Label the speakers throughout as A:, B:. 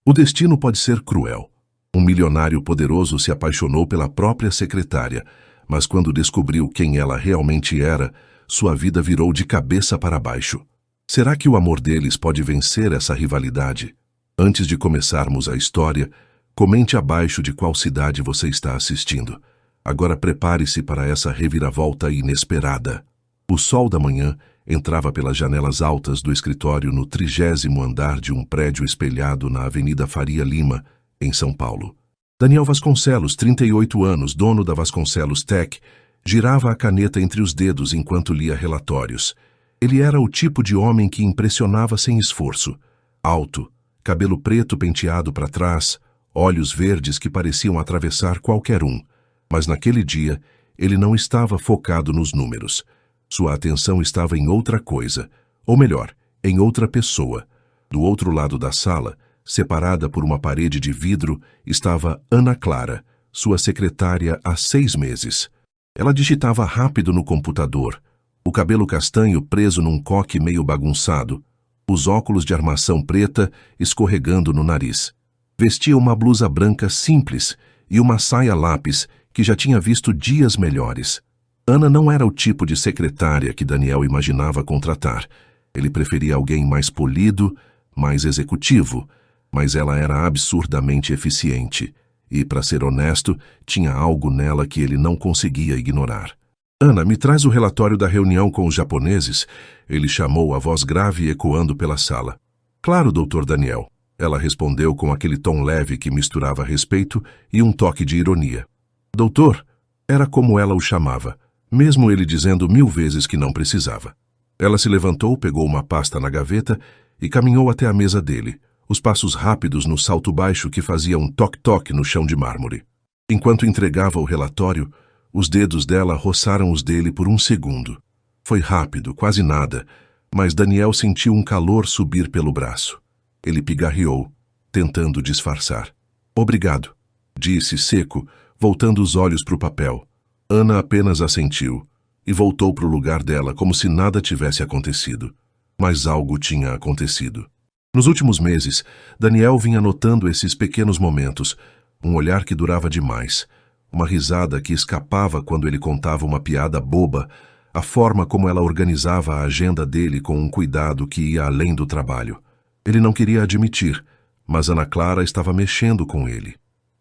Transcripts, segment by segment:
A: O destino pode ser cruel. Um milionário poderoso se apaixonou pela própria secretária, mas quando descobriu quem ela realmente era, sua vida virou de cabeça para baixo. Será que o amor deles pode vencer essa rivalidade? Antes de começarmos a história, comente abaixo de qual cidade você está assistindo. Agora prepare-se para essa reviravolta inesperada. O sol da manhã entrava pelas janelas altas do escritório no 30º andar de um prédio espelhado na Avenida Faria Lima, em São Paulo. Daniel Vasconcelos, 38 anos, dono da Vasconcelos Tech, girava a caneta entre os dedos enquanto lia relatórios. Ele era o tipo de homem que impressionava sem esforço. Alto, cabelo preto penteado para trás, olhos verdes que pareciam atravessar qualquer um. Mas naquele dia, ele não estava focado nos números. Sua atenção estava em outra coisa, ou melhor, em outra pessoa. Do outro lado da sala, separada por uma parede de vidro, estava Ana Clara, sua secretária há 6 meses. Ela digitava rápido no computador, o cabelo castanho preso num coque meio bagunçado, os óculos de armação preta escorregando no nariz. Vestia uma blusa branca simples e uma saia lápis que já tinha visto dias melhores. Ana não era o tipo de secretária que Daniel imaginava contratar. Ele preferia alguém mais polido, mais executivo, mas ela era absurdamente eficiente e, para ser honesto, tinha algo nela que ele não conseguia ignorar. Ana, me traz o relatório da reunião com os japoneses, ele chamou, a voz grave ecoando pela sala. Claro, doutor Daniel, ela respondeu com aquele tom leve que misturava respeito e um toque de ironia. Doutor, era como ela o chamava, mesmo ele dizendo 1000 vezes que não precisava. Ela se levantou, pegou uma pasta na gaveta e caminhou até a mesa dele, os passos rápidos no salto baixo que fazia um toque-toque no chão de mármore. Enquanto entregava o relatório, os dedos dela roçaram os dele por 1 segundo. Foi rápido, quase nada, mas Daniel sentiu um calor subir pelo braço. Ele pigarreou, tentando disfarçar. Obrigado, disse seco, voltando os olhos para o papel. Ana apenas assentiu e voltou para o lugar dela como se nada tivesse acontecido. Mas algo tinha acontecido. Nos últimos meses, Daniel vinha notando esses pequenos momentos, um olhar que durava demais, uma risada que escapava quando ele contava uma piada boba, a forma como ela organizava a agenda dele com um cuidado que ia além do trabalho. Ele não queria admitir, mas Ana Clara estava mexendo com ele.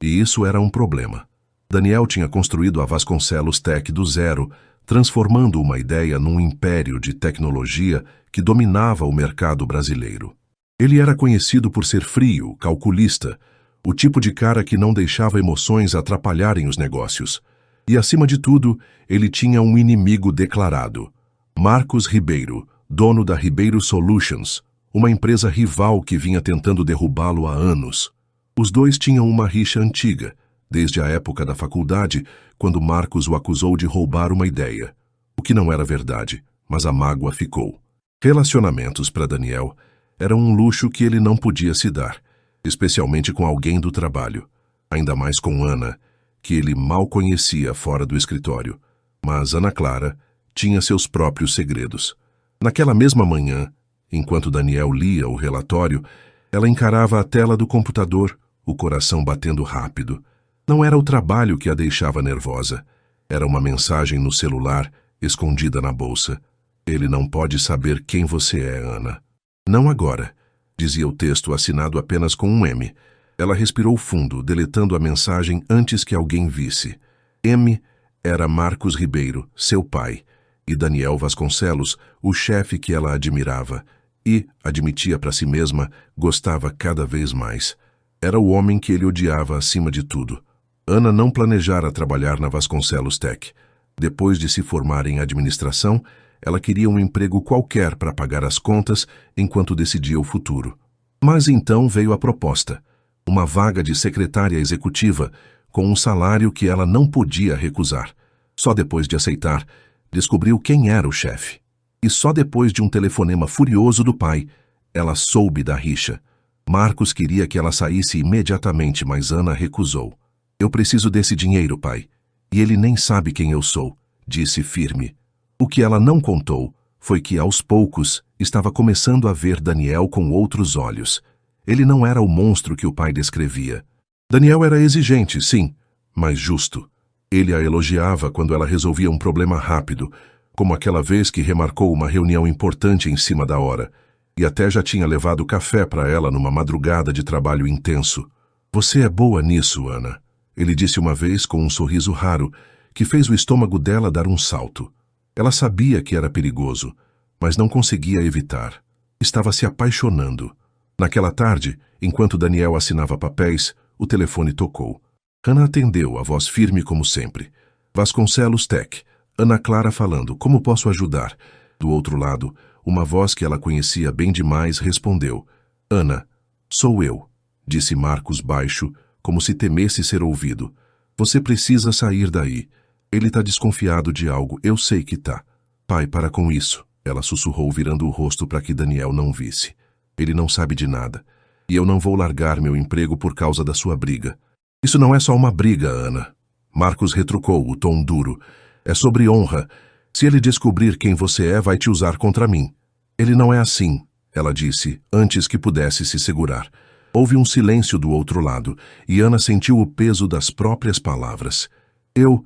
A: E isso era um problema. Daniel tinha construído a Vasconcelos Tech do zero, transformando uma ideia num império de tecnologia que dominava o mercado brasileiro. Ele era conhecido por ser frio, calculista, o tipo de cara que não deixava emoções atrapalharem os negócios. E, acima de tudo, ele tinha um inimigo declarado: Marcos Ribeiro, dono da Ribeiro Solutions, uma empresa rival que vinha tentando derrubá-lo há anos. Os dois tinham uma rixa antiga, desde a época da faculdade, quando Marcos o acusou de roubar uma ideia. O que não era verdade, mas a mágoa ficou. Relacionamentos para Daniel eram um luxo que ele não podia se dar, especialmente com alguém do trabalho, ainda mais com Ana, que ele mal conhecia fora do escritório. Mas Ana Clara tinha seus próprios segredos. Naquela mesma manhã, enquanto Daniel lia o relatório, ela encarava a tela do computador, o coração batendo rápido. Não era o trabalho que a deixava nervosa. Era uma mensagem no celular, escondida na bolsa. Ele não pode saber quem você é, Ana. Não agora, dizia o texto assinado apenas com um M. Ela respirou fundo, deletando a mensagem antes que alguém visse. M era Marcos Ribeiro, seu pai, e Daniel Vasconcelos, o chefe que ela admirava, e, admitia para si mesma, gostava cada vez mais. Era o homem que ele odiava acima de tudo. Ana não planejara trabalhar na Vasconcelos Tech. Depois de se formar em administração, ela queria um emprego qualquer para pagar as contas enquanto decidia o futuro. Mas então veio a proposta. Uma vaga de secretária executiva, com um salário que ela não podia recusar. Só depois de aceitar, descobriu quem era o chefe. E só depois de um telefonema furioso do pai, ela soube da rixa. Marcos queria que ela saísse imediatamente, mas Ana recusou. Eu preciso desse dinheiro, pai. E ele nem sabe quem eu sou, disse firme. O que ela não contou foi que, aos poucos, estava começando a ver Daniel com outros olhos. Ele não era o monstro que o pai descrevia. Daniel era exigente, sim, mas justo. Ele a elogiava quando ela resolvia um problema rápido, como aquela vez que remarcou uma reunião importante em cima da hora, e até já tinha levado café para ela numa madrugada de trabalho intenso. Você é boa nisso, Ana, ele disse uma vez com um sorriso raro, que fez o estômago dela dar um salto. Ela sabia que era perigoso, mas não conseguia evitar. Estava se apaixonando. Naquela tarde, enquanto Daniel assinava papéis, o telefone tocou. Ana atendeu, a voz firme como sempre. Vasconcelos Tech. Ana Clara falando, como posso ajudar? Do outro lado, uma voz que ela conhecia bem demais respondeu. Ana, sou eu, disse Marcos baixo, como se temesse ser ouvido. Você precisa sair daí. Ele tá desconfiado de algo, eu sei que tá. Pai, para com isso, ela sussurrou virando o rosto para que Daniel não visse. Ele não sabe de nada. E eu não vou largar meu emprego por causa da sua briga. Isso não é só uma briga, Ana. Marcos retrucou, o tom duro. É sobre honra. Se ele descobrir quem você é, vai te usar contra mim. Ele não é assim, ela disse, antes que pudesse se segurar. Houve um silêncio do outro lado, e Ana sentiu o peso das próprias palavras. Eu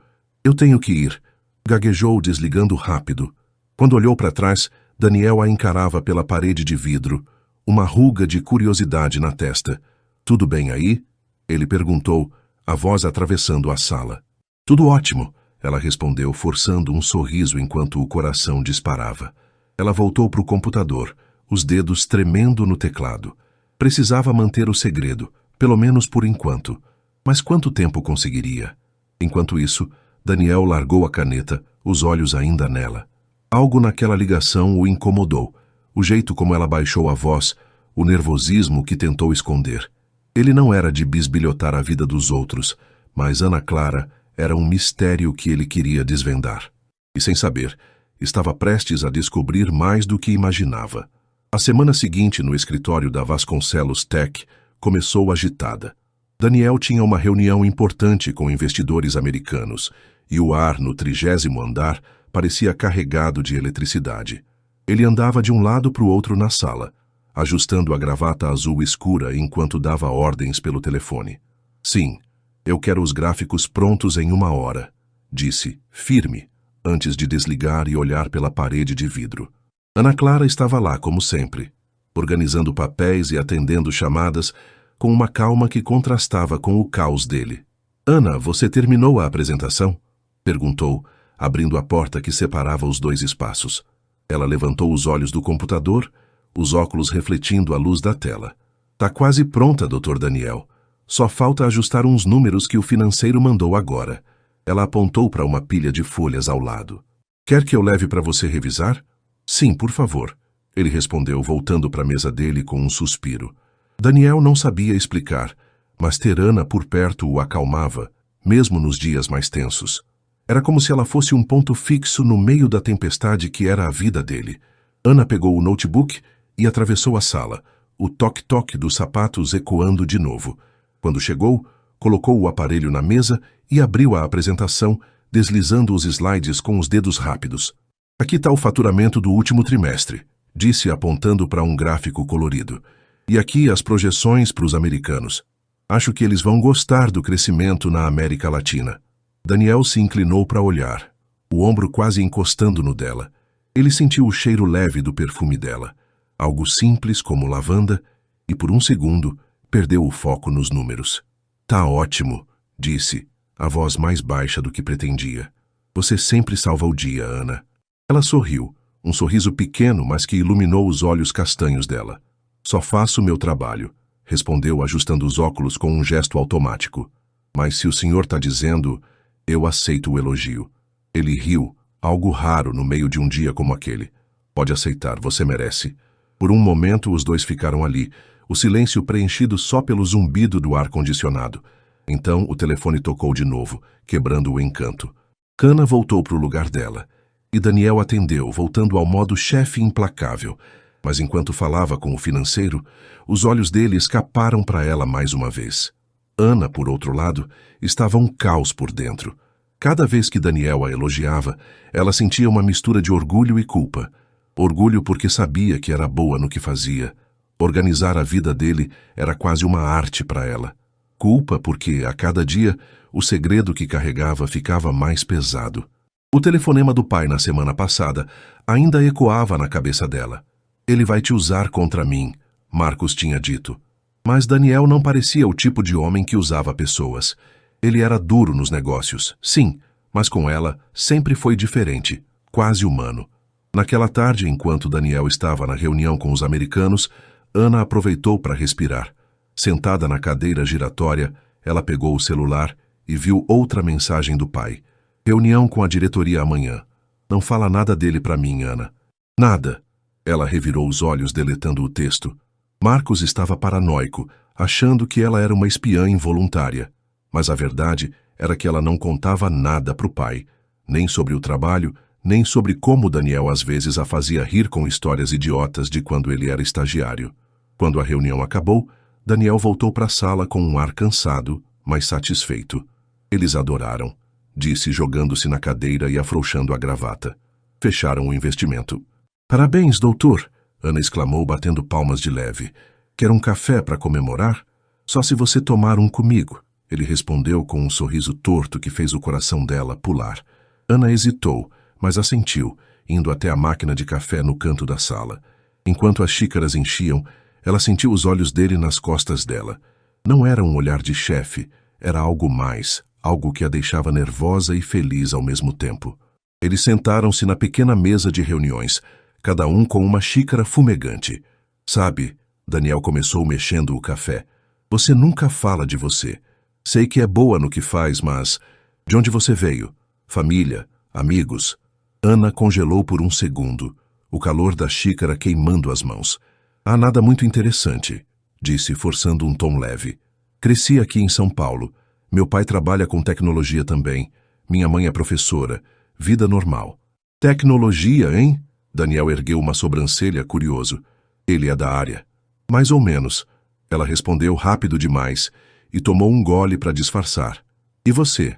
A: tenho que ir. Gaguejou, desligando rápido. Quando olhou para trás, Daniel a encarava pela parede de vidro, uma ruga de curiosidade na testa. Tudo bem aí? Ele perguntou, a voz atravessando a sala. Tudo ótimo, ela respondeu, forçando um sorriso enquanto o coração disparava. Ela voltou para o computador, os dedos tremendo no teclado. Precisava manter o segredo, pelo menos por enquanto. Mas quanto tempo conseguiria? Enquanto isso, Daniel largou a caneta, os olhos ainda nela. Algo naquela ligação o incomodou. O jeito como ela baixou a voz, o nervosismo que tentou esconder. Ele não era de bisbilhotar a vida dos outros, mas Ana Clara era um mistério que ele queria desvendar. E sem saber, estava prestes a descobrir mais do que imaginava. A semana seguinte, no escritório da Vasconcelos Tech, começou agitada. Daniel tinha uma reunião importante com investidores americanos, e o ar no 30º andar parecia carregado de eletricidade. Ele andava de um lado para o outro na sala, ajustando a gravata azul escura enquanto dava ordens pelo telefone. Sim, eu quero os gráficos prontos em 1 hora, disse, firme, antes de desligar e olhar pela parede de vidro. Ana Clara estava lá, como sempre, organizando papéis e atendendo chamadas com uma calma que contrastava com o caos dele. Ana, você terminou a apresentação? Perguntou, abrindo a porta que separava os dois espaços. Ela levantou os olhos do computador, os óculos refletindo a luz da tela. Tá quase pronta, Dr. Daniel. Só falta ajustar uns números que o financeiro mandou agora. Ela apontou para uma pilha de folhas ao lado. Quer que eu leve para você revisar? Sim, por favor. Ele respondeu, voltando para a mesa dele com um suspiro. Daniel não sabia explicar, mas ter Ana por perto o acalmava, mesmo nos dias mais tensos. Era como se ela fosse um ponto fixo no meio da tempestade que era a vida dele. Ana pegou o notebook e atravessou a sala, o toque-toque dos sapatos ecoando de novo. Quando chegou, colocou o aparelho na mesa e abriu a apresentação, deslizando os slides com os dedos rápidos. Aqui está o faturamento do último trimestre, disse apontando para um gráfico colorido. E aqui as projeções para os americanos. Acho que eles vão gostar do crescimento na América Latina. Daniel se inclinou para olhar, o ombro quase encostando no dela. Ele sentiu o cheiro leve do perfume dela, algo simples como lavanda, e por um segundo perdeu o foco nos números. Tá ótimo, disse, a voz mais baixa do que pretendia. Você sempre salva o dia, Ana. Ela sorriu, um sorriso pequeno, mas que iluminou os olhos castanhos dela. Só faço o meu trabalho, respondeu ajustando os óculos com um gesto automático. Mas se o senhor está dizendo, eu aceito o elogio. Ele riu, algo raro no meio de um dia como aquele. Pode aceitar, você merece. Por um momento os dois ficaram ali, o silêncio preenchido só pelo zumbido do ar-condicionado. Então o telefone tocou de novo, quebrando o encanto. Cana voltou para o lugar dela, e Daniel atendeu, voltando ao modo chefe implacável. Mas enquanto falava com o financeiro, os olhos dele escaparam para ela mais uma vez. Ana, por outro lado, estava um caos por dentro. Cada vez que Daniel a elogiava, ela sentia uma mistura de orgulho e culpa. Orgulho porque sabia que era boa no que fazia. Organizar a vida dele era quase uma arte para ela. Culpa porque, a cada dia, o segredo que carregava ficava mais pesado. O telefonema do pai na semana passada ainda ecoava na cabeça dela. Ele vai te usar contra mim, Marcos tinha dito. Mas Daniel não parecia o tipo de homem que usava pessoas. Ele era duro nos negócios, sim, mas com ela sempre foi diferente, quase humano. Naquela tarde, enquanto Daniel estava na reunião com os americanos, Ana aproveitou para respirar. Sentada na cadeira giratória, ela pegou o celular e viu outra mensagem do pai. Reunião com a diretoria amanhã. Não fala nada dele para mim, Ana. Nada. Ela revirou os olhos deletando o texto. Marcos estava paranoico, achando que ela era uma espiã involuntária. Mas a verdade era que ela não contava nada para o pai, nem sobre o trabalho, nem sobre como Daniel às vezes a fazia rir com histórias idiotas de quando ele era estagiário. Quando a reunião acabou, Daniel voltou para a sala com um ar cansado, mas satisfeito. Eles adoraram, disse jogando-se na cadeira e afrouxando a gravata. Fecharam o investimento. Parabéns, doutor, Ana exclamou batendo palmas de leve. Quer um café para comemorar? Só se você tomar um comigo. Ele respondeu com um sorriso torto que fez o coração dela pular. Ana hesitou, mas assentiu, indo até a máquina de café no canto da sala. Enquanto as xícaras enchiam, ela sentiu os olhos dele nas costas dela. Não era um olhar de chefe, era algo mais, algo que a deixava nervosa e feliz ao mesmo tempo. Eles sentaram-se na pequena mesa de reuniões, cada um com uma xícara fumegante. Sabe, Daniel começou mexendo o café. Você nunca fala de você. Sei que é boa no que faz, mas... De onde você veio? Família? Amigos? Ana congelou por um segundo, o calor da xícara queimando as mãos. Há nada muito interessante, disse, forçando um tom leve. Cresci aqui em São Paulo. Meu pai trabalha com tecnologia também. Minha mãe é professora. Vida normal. Tecnologia, hein? Daniel ergueu uma sobrancelha, curioso. Ele é da área. Mais ou menos. Ela respondeu rápido demais e tomou um gole para disfarçar. E você?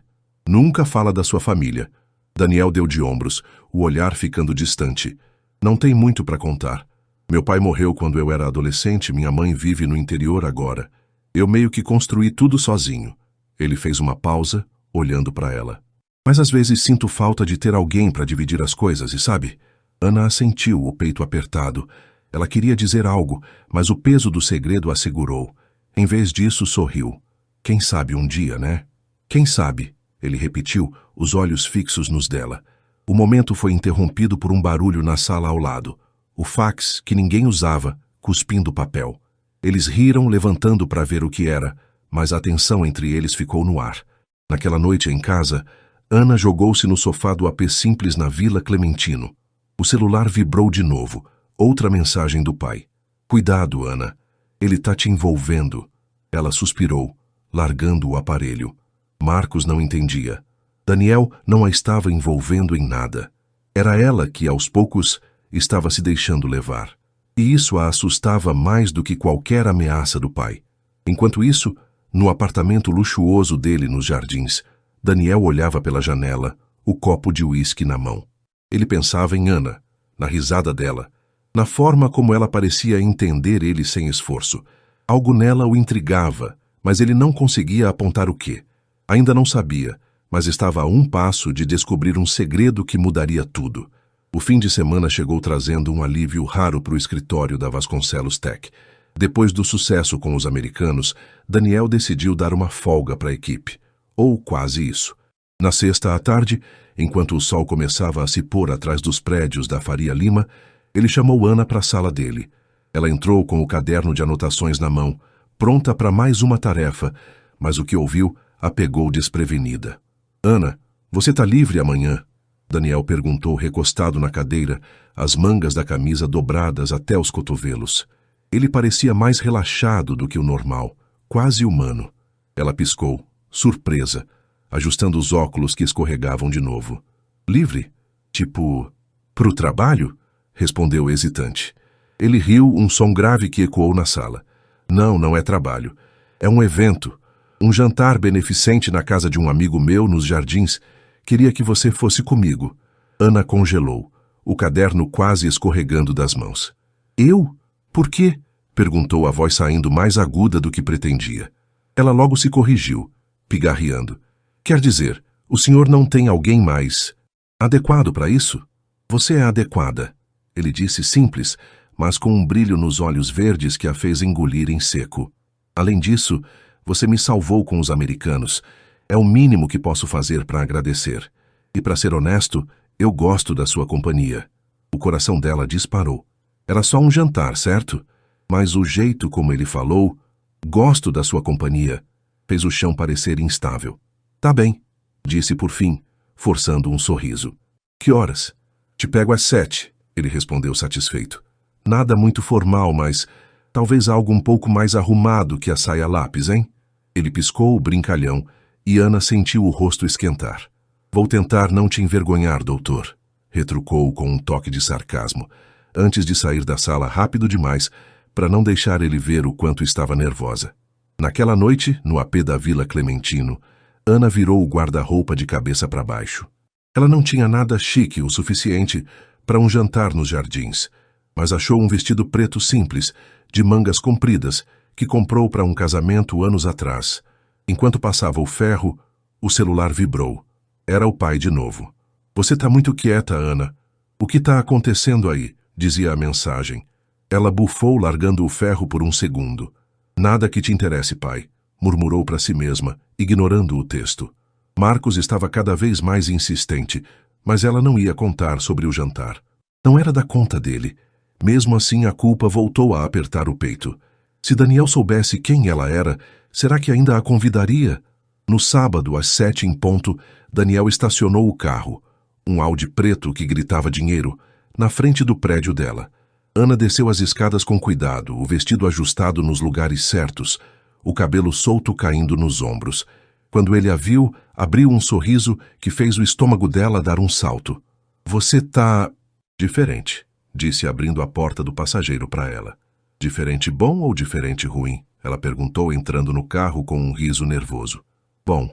A: Nunca fala da sua família. Daniel deu de ombros, o olhar ficando distante. Não tem muito para contar. Meu pai morreu quando eu era adolescente, minha mãe vive no interior agora. Eu meio que construí tudo sozinho. Ele fez uma pausa, olhando para ela. Mas às vezes sinto falta de ter alguém para dividir as coisas, e sabe? Ana assentiu, o peito apertado. Ela queria dizer algo, mas o peso do segredo a segurou. Em vez disso, sorriu. Quem sabe um dia, né? Quem sabe? Ele repetiu, os olhos fixos nos dela. O momento foi interrompido por um barulho na sala ao lado. O fax, que ninguém usava, cuspindo papel. Eles riram, levantando para ver o que era, mas a tensão entre eles ficou no ar. Naquela noite em casa, Ana jogou-se no sofá do AP simples na Vila Clementino. O celular vibrou de novo. Outra mensagem do pai. Cuidado, Ana. Ele tá te envolvendo. Ela suspirou, largando o aparelho. Marcos não entendia. Daniel não a estava envolvendo em nada. Era ela que, aos poucos, estava se deixando levar. E isso a assustava mais do que qualquer ameaça do pai. Enquanto isso, no apartamento luxuoso dele nos jardins, Daniel olhava pela janela, o copo de uísque na mão. Ele pensava em Ana, na risada dela, na forma como ela parecia entender ele sem esforço. Algo nela o intrigava, mas ele não conseguia apontar o quê. Ainda não sabia, mas estava a um passo de descobrir um segredo que mudaria tudo. O fim de semana chegou trazendo um alívio raro para o escritório da Vasconcelos Tech. Depois do sucesso com os americanos, Daniel decidiu dar uma folga para a equipe. Ou quase isso. Na sexta à tarde, enquanto o sol começava a se pôr atrás dos prédios da Faria Lima, ele chamou Ana para a sala dele. Ela entrou com o caderno de anotações na mão, pronta para mais uma tarefa, mas o que ouviu a pegou desprevenida. Ana, você está livre amanhã? Daniel perguntou recostado na cadeira, as mangas da camisa dobradas até os cotovelos. Ele parecia mais relaxado do que o normal, quase humano. Ela piscou, surpresa, ajustando os óculos que escorregavam de novo. Livre? Tipo, pro trabalho? Respondeu hesitante. Ele riu, um som grave que ecoou na sala. Não, não é trabalho. É um evento. Um jantar beneficente na casa de um amigo meu nos jardins. Queria que você fosse comigo. Ana congelou, o caderno quase escorregando das mãos. Eu? Por quê? Perguntou a voz saindo mais aguda do que pretendia. Ela logo se corrigiu, pigarreando. Quer dizer, o senhor não tem alguém mais adequado para isso? Você é adequada, ele disse simples, mas com um brilho nos olhos verdes que a fez engolir em seco. Além disso, você me salvou com os americanos. É o mínimo que posso fazer para agradecer. E para ser honesto, eu gosto da sua companhia. O coração dela disparou. Era só um jantar, certo? Mas o jeito como ele falou, gosto da sua companhia, fez o chão parecer instável. Tá bem, disse por fim, forçando um sorriso. Que horas? Te pego às 7, ele respondeu satisfeito. Nada muito formal, mas talvez algo um pouco mais arrumado que a saia lápis, hein? Ele piscou o brincalhão e Ana sentiu o rosto esquentar. Vou tentar não te envergonhar, doutor, retrucou com um toque de sarcasmo, antes de sair da sala rápido demais para não deixar ele ver o quanto estava nervosa. Naquela noite, no apê da Vila Clementino, Ana virou o guarda-roupa de cabeça para baixo. Ela não tinha nada chique o suficiente para um jantar nos jardins, mas achou um vestido preto simples, de mangas compridas, que comprou para um casamento anos atrás. Enquanto passava o ferro, o celular vibrou. Era o pai de novo. Você tá muito quieta, Ana. O que tá acontecendo aí? Dizia a mensagem. Ela bufou, largando o ferro por um segundo. Nada que te interesse, pai, murmurou para si mesma, ignorando o texto. Marcos estava cada vez mais insistente, mas ela não ia contar sobre o jantar. Não era da conta dele. Mesmo assim, a culpa voltou a apertar o peito. Se Daniel soubesse quem ela era, será que ainda a convidaria? No sábado, às 7 em ponto, Daniel estacionou o carro, um Audi preto que gritava dinheiro, na frente do prédio dela. Ana desceu as escadas com cuidado, o vestido ajustado nos lugares certos, o cabelo solto caindo nos ombros. Quando ele a viu, abriu um sorriso que fez o estômago dela dar um salto. Você tá diferente, disse abrindo a porta do passageiro para ela. Diferente bom ou diferente ruim? Ela perguntou entrando no carro com um riso nervoso. Bom,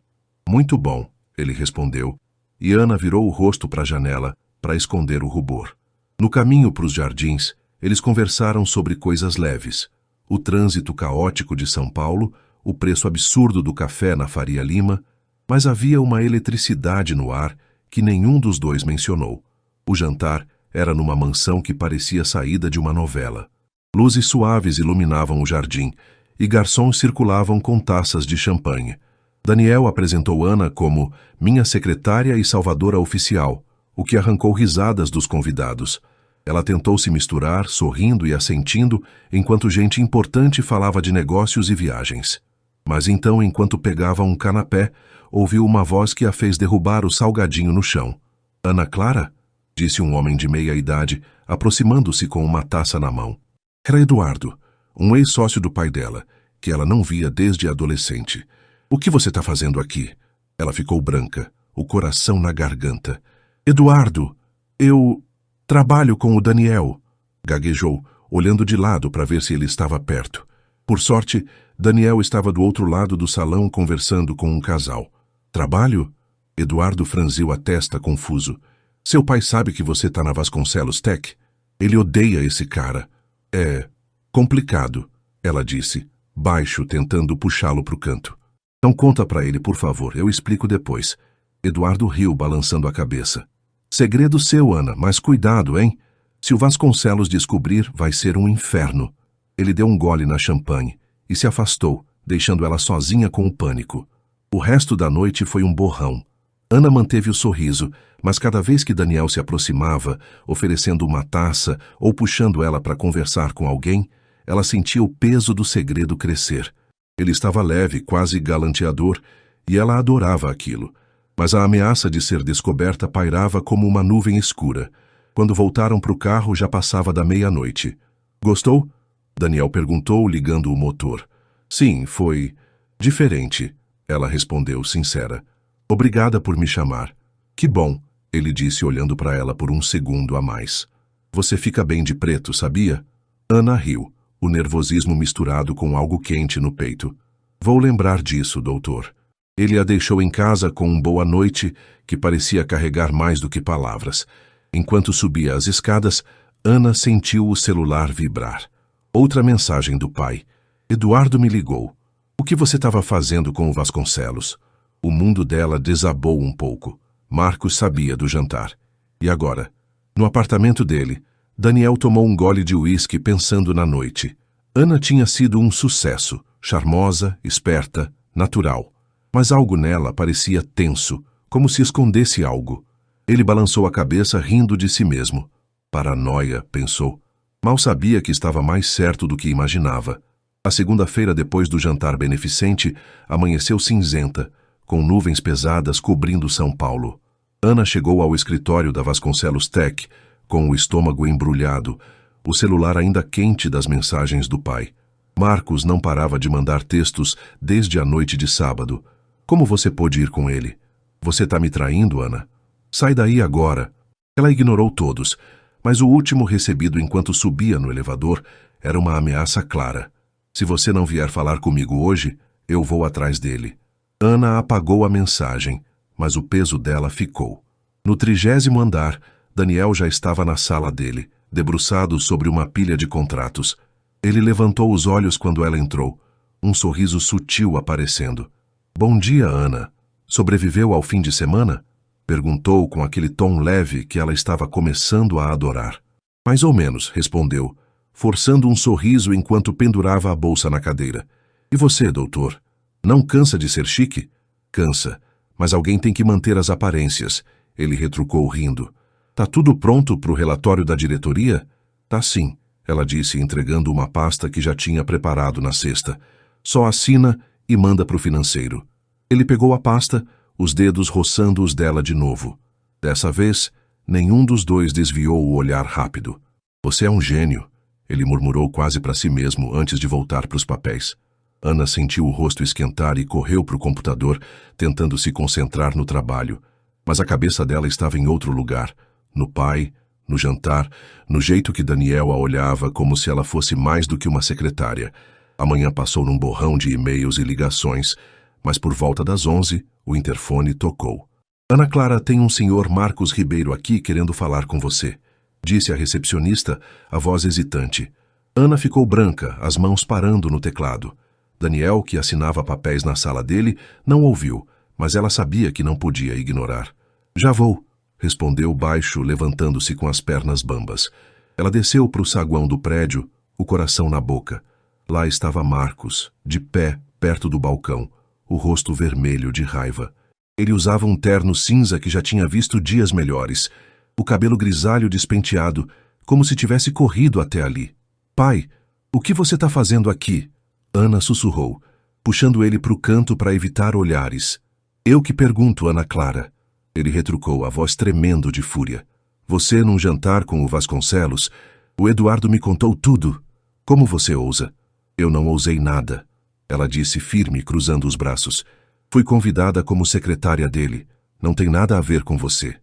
A: muito bom, ele respondeu, e Ana virou o rosto para a janela para esconder o rubor. No caminho para os jardins, eles conversaram sobre coisas leves. O trânsito caótico de São Paulo, o preço absurdo do café na Faria Lima, mas havia uma eletricidade no ar que nenhum dos dois mencionou. O jantar era numa mansão que parecia saída de uma novela. Luzes suaves iluminavam o jardim e garçons circulavam com taças de champanhe. Daniel apresentou Ana como minha secretária e salvadora oficial, o que arrancou risadas dos convidados. Ela tentou se misturar, sorrindo e assentindo, enquanto gente importante falava de negócios e viagens. Mas então, enquanto pegava um canapé, ouviu uma voz que a fez derrubar o salgadinho no chão. Ana Clara? Disse um homem de meia idade, aproximando-se com uma taça na mão. Era Eduardo, um ex-sócio do pai dela, que ela não via desde adolescente. O que você está fazendo aqui? Ela ficou branca, o coração na garganta. Eduardo, eu trabalho com o Daniel, gaguejou, olhando de lado para ver se ele estava perto. Por sorte, Daniel estava do outro lado do salão conversando com um casal. Trabalho? Eduardo franziu a testa confuso. Seu pai sabe que você está na Vasconcelos Tech? Ele odeia esse cara. É complicado, ela disse, baixo, tentando puxá-lo para o canto. Então conta para ele, por favor, eu explico depois. Eduardo riu, balançando a cabeça. Segredo seu, Ana, mas cuidado, hein? Se o Vasconcelos descobrir, vai ser um inferno. Ele deu um gole na champanhe e se afastou, deixando ela sozinha com o pânico. O resto da noite foi um borrão. Ana manteve o sorriso, mas cada vez que Daniel se aproximava, oferecendo uma taça ou puxando ela para conversar com alguém, ela sentia o peso do segredo crescer. Ele estava leve, quase galanteador, e ela adorava aquilo. Mas a ameaça de ser descoberta pairava como uma nuvem escura. Quando voltaram para o carro, já passava da meia-noite. Gostou? Daniel perguntou, ligando o motor. Sim, foi diferente, ela respondeu, sincera. Obrigada por me chamar. Que bom, ele disse, olhando para ela por um segundo a mais. Você fica bem de preto, sabia? Ana riu, o nervosismo misturado com algo quente no peito. Vou lembrar disso, doutor. Ele a deixou em casa com um boa noite que parecia carregar mais do que palavras. Enquanto subia as escadas, Ana sentiu o celular vibrar. Outra mensagem do pai. Eduardo me ligou. O que você estava fazendo com o Vasconcelos? O mundo dela desabou um pouco. Marcos sabia do jantar. E agora? No apartamento dele, Daniel tomou um gole de uísque pensando na noite. Ana tinha sido um sucesso, charmosa, esperta, natural. Mas algo nela parecia tenso, como se escondesse algo. Ele balançou a cabeça rindo de si mesmo. Paranoia, pensou. Mal sabia que estava mais certo do que imaginava. A segunda-feira depois do jantar beneficente amanheceu cinzenta, com nuvens pesadas cobrindo São Paulo. Ana chegou ao escritório da Vasconcelos Tech, com o estômago embrulhado, o celular ainda quente das mensagens do pai. Marcos não parava de mandar textos desde a noite de sábado. Como você pôde ir com ele? Você tá me traindo, Ana? Sai daí agora. Ela ignorou todos, mas o último recebido enquanto subia no elevador era uma ameaça clara. Se você não vier falar comigo hoje, eu vou atrás dele. Ana apagou a mensagem, mas o peso dela ficou. No 30º andar, Daniel já estava na sala dele, debruçado sobre uma pilha de contratos. Ele levantou os olhos quando ela entrou, um sorriso sutil aparecendo. Bom dia, Ana. Sobreviveu ao fim de semana? Perguntou com aquele tom leve que ela estava começando a adorar. Mais ou menos, respondeu, forçando um sorriso enquanto pendurava a bolsa na cadeira. E você, doutor? Não cansa de ser chique? Cansa, mas alguém tem que manter as aparências, ele retrucou rindo. Tá tudo pronto para o relatório da diretoria? Tá sim, ela disse entregando uma pasta que já tinha preparado na cesta. Só assina e manda para o financeiro. Ele pegou a pasta, os dedos roçando os dela de novo. Dessa vez, nenhum dos dois desviou o olhar rápido. Você é um gênio, ele murmurou quase para si mesmo antes de voltar para os papéis. Ana sentiu o rosto esquentar e correu para o computador, tentando se concentrar no trabalho. Mas a cabeça dela estava em outro lugar, no pai, no jantar, no jeito que Daniel a olhava como se ela fosse mais do que uma secretária. A manhã passou num borrão de e-mails e ligações, mas por volta das 11, o interfone tocou. Ana Clara, tem um senhor Marcos Ribeiro aqui querendo falar com você, disse a recepcionista, a voz hesitante. Ana ficou branca, as mãos parando no teclado. Daniel, que assinava papéis na sala dele, não ouviu, mas ela sabia que não podia ignorar. Já vou, respondeu baixo, levantando-se com as pernas bambas. Ela desceu para o saguão do prédio, o coração na boca. Lá estava Marcos, de pé, perto do balcão, o rosto vermelho de raiva. Ele usava um terno cinza que já tinha visto dias melhores, o cabelo grisalho despenteado, como se tivesse corrido até ali. Pai, o que você está fazendo aqui? Ana sussurrou, puxando ele para o canto para evitar olhares. Eu que pergunto, Ana Clara. Ele retrucou, a voz tremendo de fúria. Você num jantar com o Vasconcelos? O Eduardo me contou tudo. Como você ousa? Eu não ousei nada. Ela disse firme, cruzando os braços. Fui convidada como secretária dele. Não tem nada a ver com você.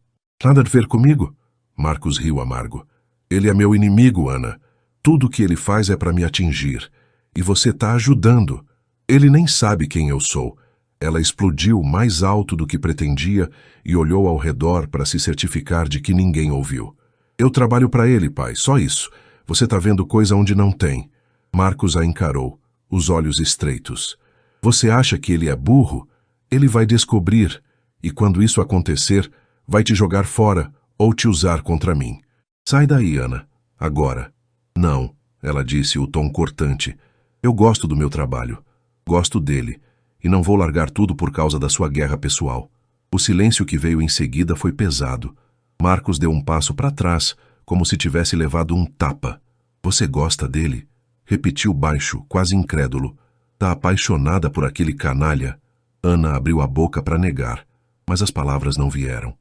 A: Nada a ver comigo? Marcos riu amargo. Ele é meu inimigo, Ana. Tudo que ele faz é para me atingir. E você está ajudando. Ele nem sabe quem eu sou. Ela explodiu mais alto do que pretendia e olhou ao redor para se certificar de que ninguém ouviu. Eu trabalho para ele, pai, só isso. Você está vendo coisa onde não tem. Marcos a encarou, os olhos estreitos. Você acha que ele é burro? Ele vai descobrir, e quando isso acontecer, vai te jogar fora ou te usar contra mim. Sai daí, Ana. Agora. Não, ela disse, o tom cortante. Eu gosto do meu trabalho. Gosto dele. E não vou largar tudo por causa da sua guerra pessoal. O silêncio que veio em seguida foi pesado. Marcos deu um passo para trás, como se tivesse levado um tapa. Você gosta dele? Repetiu baixo, quase incrédulo. Tá apaixonada por aquele canalha? Ana abriu a boca para negar, mas as palavras não vieram.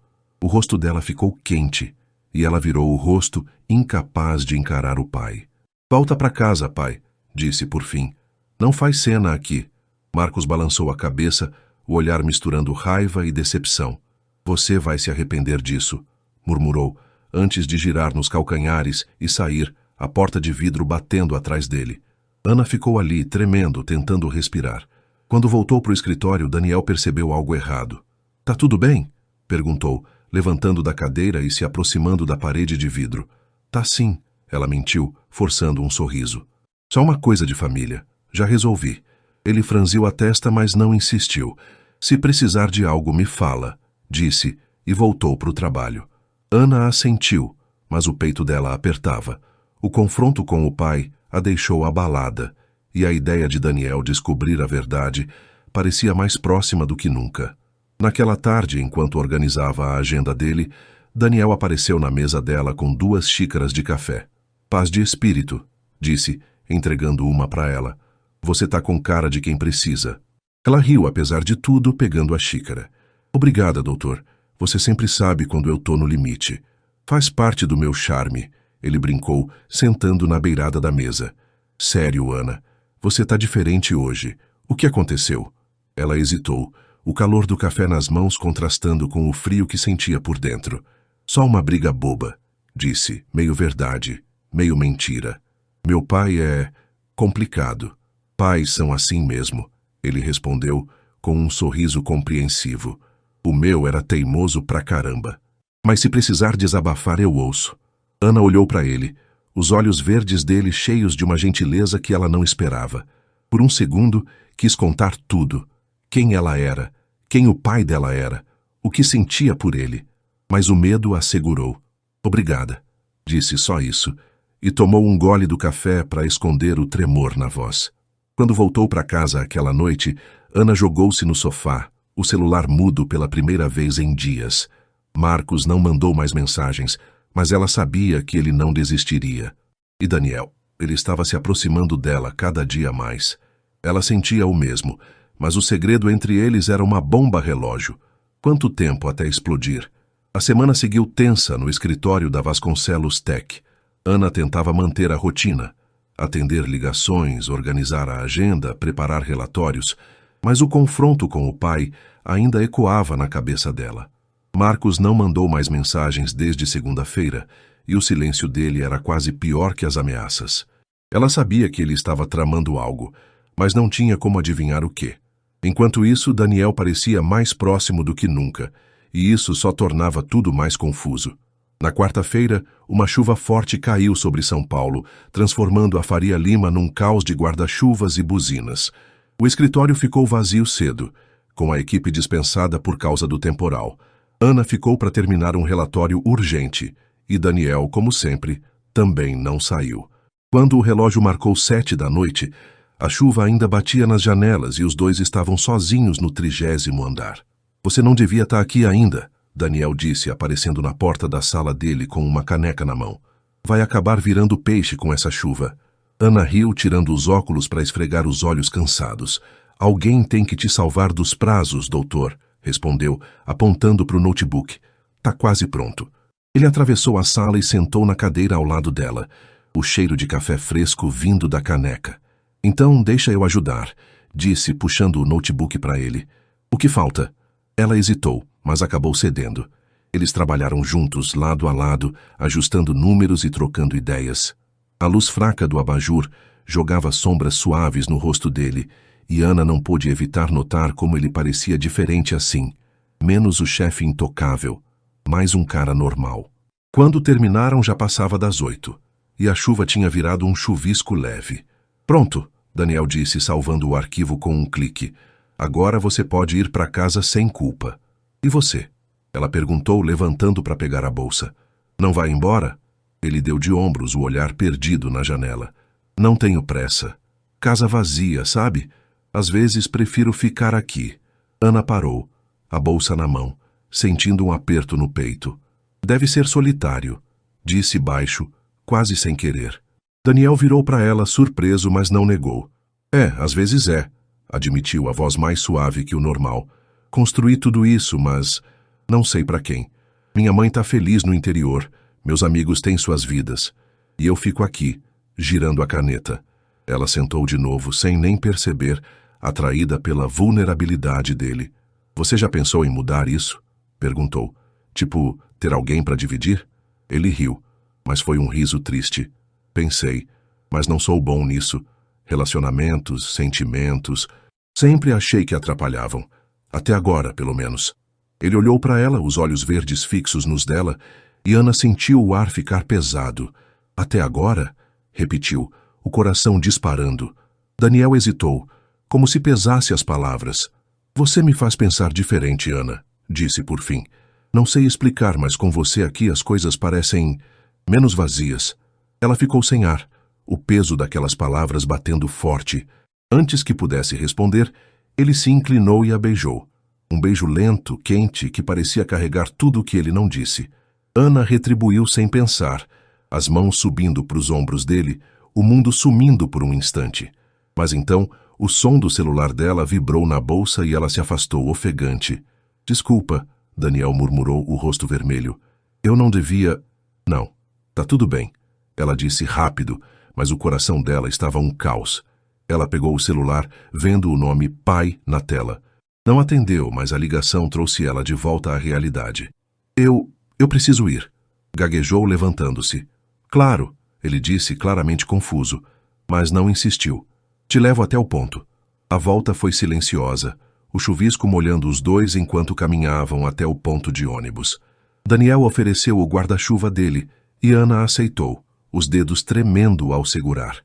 A: O rosto dela ficou quente, e ela virou o rosto, incapaz de encarar o pai. Volta para casa, pai, disse por fim. Não faz cena aqui. Marcos balançou a cabeça, o olhar misturando raiva e decepção. Você vai se arrepender disso, murmurou, antes de girar nos calcanhares e sair, a porta de vidro batendo atrás dele. Ana ficou ali, tremendo, tentando respirar. Quando voltou para o escritório, Daniel percebeu algo errado. Tá tudo bem? Perguntou, levantando da cadeira e se aproximando da parede de vidro. Tá sim, ela mentiu, forçando um sorriso. Só uma coisa de família. Já resolvi. Ele franziu a testa, mas não insistiu. Se precisar de algo, me fala, disse, e voltou para o trabalho. Ana assentiu, mas o peito dela apertava. O confronto com o pai a deixou abalada, e a ideia de Daniel descobrir a verdade parecia mais próxima do que nunca. Naquela tarde, enquanto organizava a agenda dele, Daniel apareceu na mesa dela com 2 xícaras de café. Paz de espírito, disse, entregando uma para ela. Você tá com cara de quem precisa. Ela riu, apesar de tudo, pegando a xícara. Obrigada, doutor. Você sempre sabe quando eu tô no limite. Faz parte do meu charme, ele brincou, sentando na beirada da mesa. Sério, Ana, você tá diferente hoje. O que aconteceu? Ela hesitou, o calor do café nas mãos contrastando com o frio que sentia por dentro. Só uma briga boba, disse, meio verdade, meio mentira. Meu pai é complicado. Pais são assim mesmo, ele respondeu, com um sorriso compreensivo. O meu era teimoso pra caramba. Mas se precisar desabafar, eu ouço. Ana olhou para ele, os olhos verdes dele cheios de uma gentileza que ela não esperava. Por um segundo, quis contar tudo. Quem ela era, quem o pai dela era, o que sentia por ele. Mas o medo a segurou. Obrigada, disse só isso, e tomou um gole do café para esconder o tremor na voz. Quando voltou para casa aquela noite, Ana jogou-se no sofá, o celular mudo pela primeira vez em dias. Marcos não mandou mais mensagens, mas ela sabia que ele não desistiria. E Daniel, ele estava se aproximando dela cada dia mais. Ela sentia o mesmo, mas o segredo entre eles era uma bomba relógio. Quanto tempo até explodir? A semana seguiu tensa no escritório da Vasconcelos Tech. Ana tentava manter a rotina, atender ligações, organizar a agenda, preparar relatórios, mas o confronto com o pai ainda ecoava na cabeça dela. Marcos não mandou mais mensagens desde segunda-feira, e o silêncio dele era quase pior que as ameaças. Ela sabia que ele estava tramando algo, mas não tinha como adivinhar o quê. Enquanto isso, Daniel parecia mais próximo do que nunca, e isso só tornava tudo mais confuso. Na quarta-feira, uma chuva forte caiu sobre São Paulo, transformando a Faria Lima num caos de guarda-chuvas e buzinas. O escritório ficou vazio cedo, com a equipe dispensada por causa do temporal. Ana ficou para terminar um relatório urgente, e Daniel, como sempre, também não saiu. Quando o relógio marcou 7 da noite, a chuva ainda batia nas janelas e os dois estavam sozinhos no 30º andar. Você não devia estar aqui ainda, Daniel disse, aparecendo na porta da sala dele com uma caneca na mão. Vai acabar virando peixe com essa chuva. Ana riu, tirando os óculos para esfregar os olhos cansados. Alguém tem que te salvar dos prazos, doutor, respondeu, apontando para o notebook. Tá quase pronto. Ele atravessou a sala e sentou na cadeira ao lado dela, o cheiro de café fresco vindo da caneca. Então, deixa eu ajudar, disse, puxando o notebook para ele. O que falta? Ela hesitou, mas acabou cedendo. Eles trabalharam juntos, lado a lado, ajustando números e trocando ideias. A luz fraca do abajur jogava sombras suaves no rosto dele, e Ana não pôde evitar notar como ele parecia diferente assim. Menos o chefe intocável, mais um cara normal. Quando terminaram, já passava das 8, e a chuva tinha virado um chuvisco leve. Pronto, Daniel disse, salvando o arquivo com um clique. Agora você pode ir para casa sem culpa. E você? Ela perguntou, levantando para pegar a bolsa. Não vai embora? Ele deu de ombros, o olhar perdido na janela. Não tenho pressa. Casa vazia, sabe? Às vezes prefiro ficar aqui. Ana parou, a bolsa na mão, sentindo um aperto no peito. Deve ser solitário, disse baixo, quase sem querer. Daniel virou para ela, surpreso, mas não negou. Às vezes é, admitiu a voz mais suave que o normal. Construí tudo isso, mas não sei para quem. Minha mãe tá feliz no interior, meus amigos têm suas vidas. E eu fico aqui, girando a caneta. Ela sentou de novo, sem nem perceber, atraída pela vulnerabilidade dele. Você já pensou em mudar isso? Perguntou. Tipo, ter alguém para dividir? Ele riu, mas foi um riso triste. Pensei, mas não sou bom nisso. Relacionamentos, sentimentos, sempre achei que atrapalhavam. Até agora, pelo menos. Ele olhou para ela, os olhos verdes fixos nos dela, e Ana sentiu o ar ficar pesado. Até agora? Repetiu, o coração disparando. Daniel hesitou, como se pesasse as palavras. Você me faz pensar diferente, Ana, disse por fim. Não sei explicar, mas com você aqui as coisas parecem menos vazias. Ela ficou sem ar, o peso daquelas palavras batendo forte. Antes que pudesse responder, ele se inclinou e a beijou. Um beijo lento, quente, que parecia carregar tudo o que ele não disse. Ana retribuiu sem pensar, as mãos subindo para os ombros dele, o mundo sumindo por um instante. Mas então, o som do celular dela vibrou na bolsa e ela se afastou, ofegante. Desculpa, Daniel murmurou, o rosto vermelho. Eu não devia... Não, tá tudo bem. Ela disse rápido, mas o coração dela estava um caos. Ela pegou o celular, vendo o nome pai na tela. Não atendeu, mas a ligação trouxe ela de volta à realidade. Eu preciso ir, gaguejou levantando-se. Claro, ele disse claramente confuso, mas não insistiu. Te levo até o ponto. A volta foi silenciosa, o chuvisco molhando os dois enquanto caminhavam até o ponto de ônibus. Daniel ofereceu o guarda-chuva dele e Ana aceitou, os dedos tremendo ao segurar.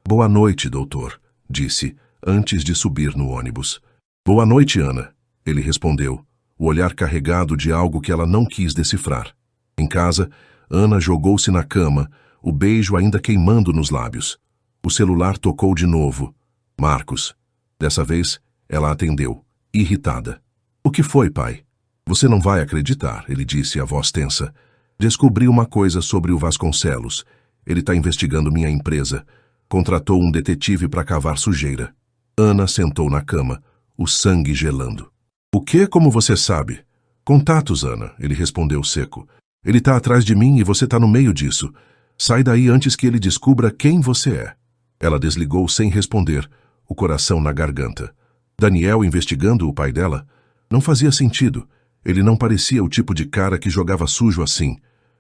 A: Boa noite, doutor, disse, antes de subir no ônibus. Boa noite, Ana, ele respondeu, o olhar carregado de algo que ela não quis decifrar. Em casa, Ana jogou-se na cama, o beijo ainda queimando nos lábios. O celular tocou de novo. Marcos. Dessa vez, ela atendeu, irritada. O que foi, pai? Você não vai acreditar, ele disse, a voz tensa. Descobri uma coisa sobre o Vasconcelos. Ele está investigando minha empresa. Contratou um detetive para cavar sujeira. Ana sentou na cama, o sangue gelando. O que, como você sabe? Contatos, Ana, ele respondeu seco. Ele está atrás de mim e você está no meio disso. Sai daí antes que ele descubra quem você é. Ela desligou sem responder, o coração na garganta. Daniel investigando o pai dela? Não fazia sentido. Ele não parecia o tipo de cara que jogava sujo assim.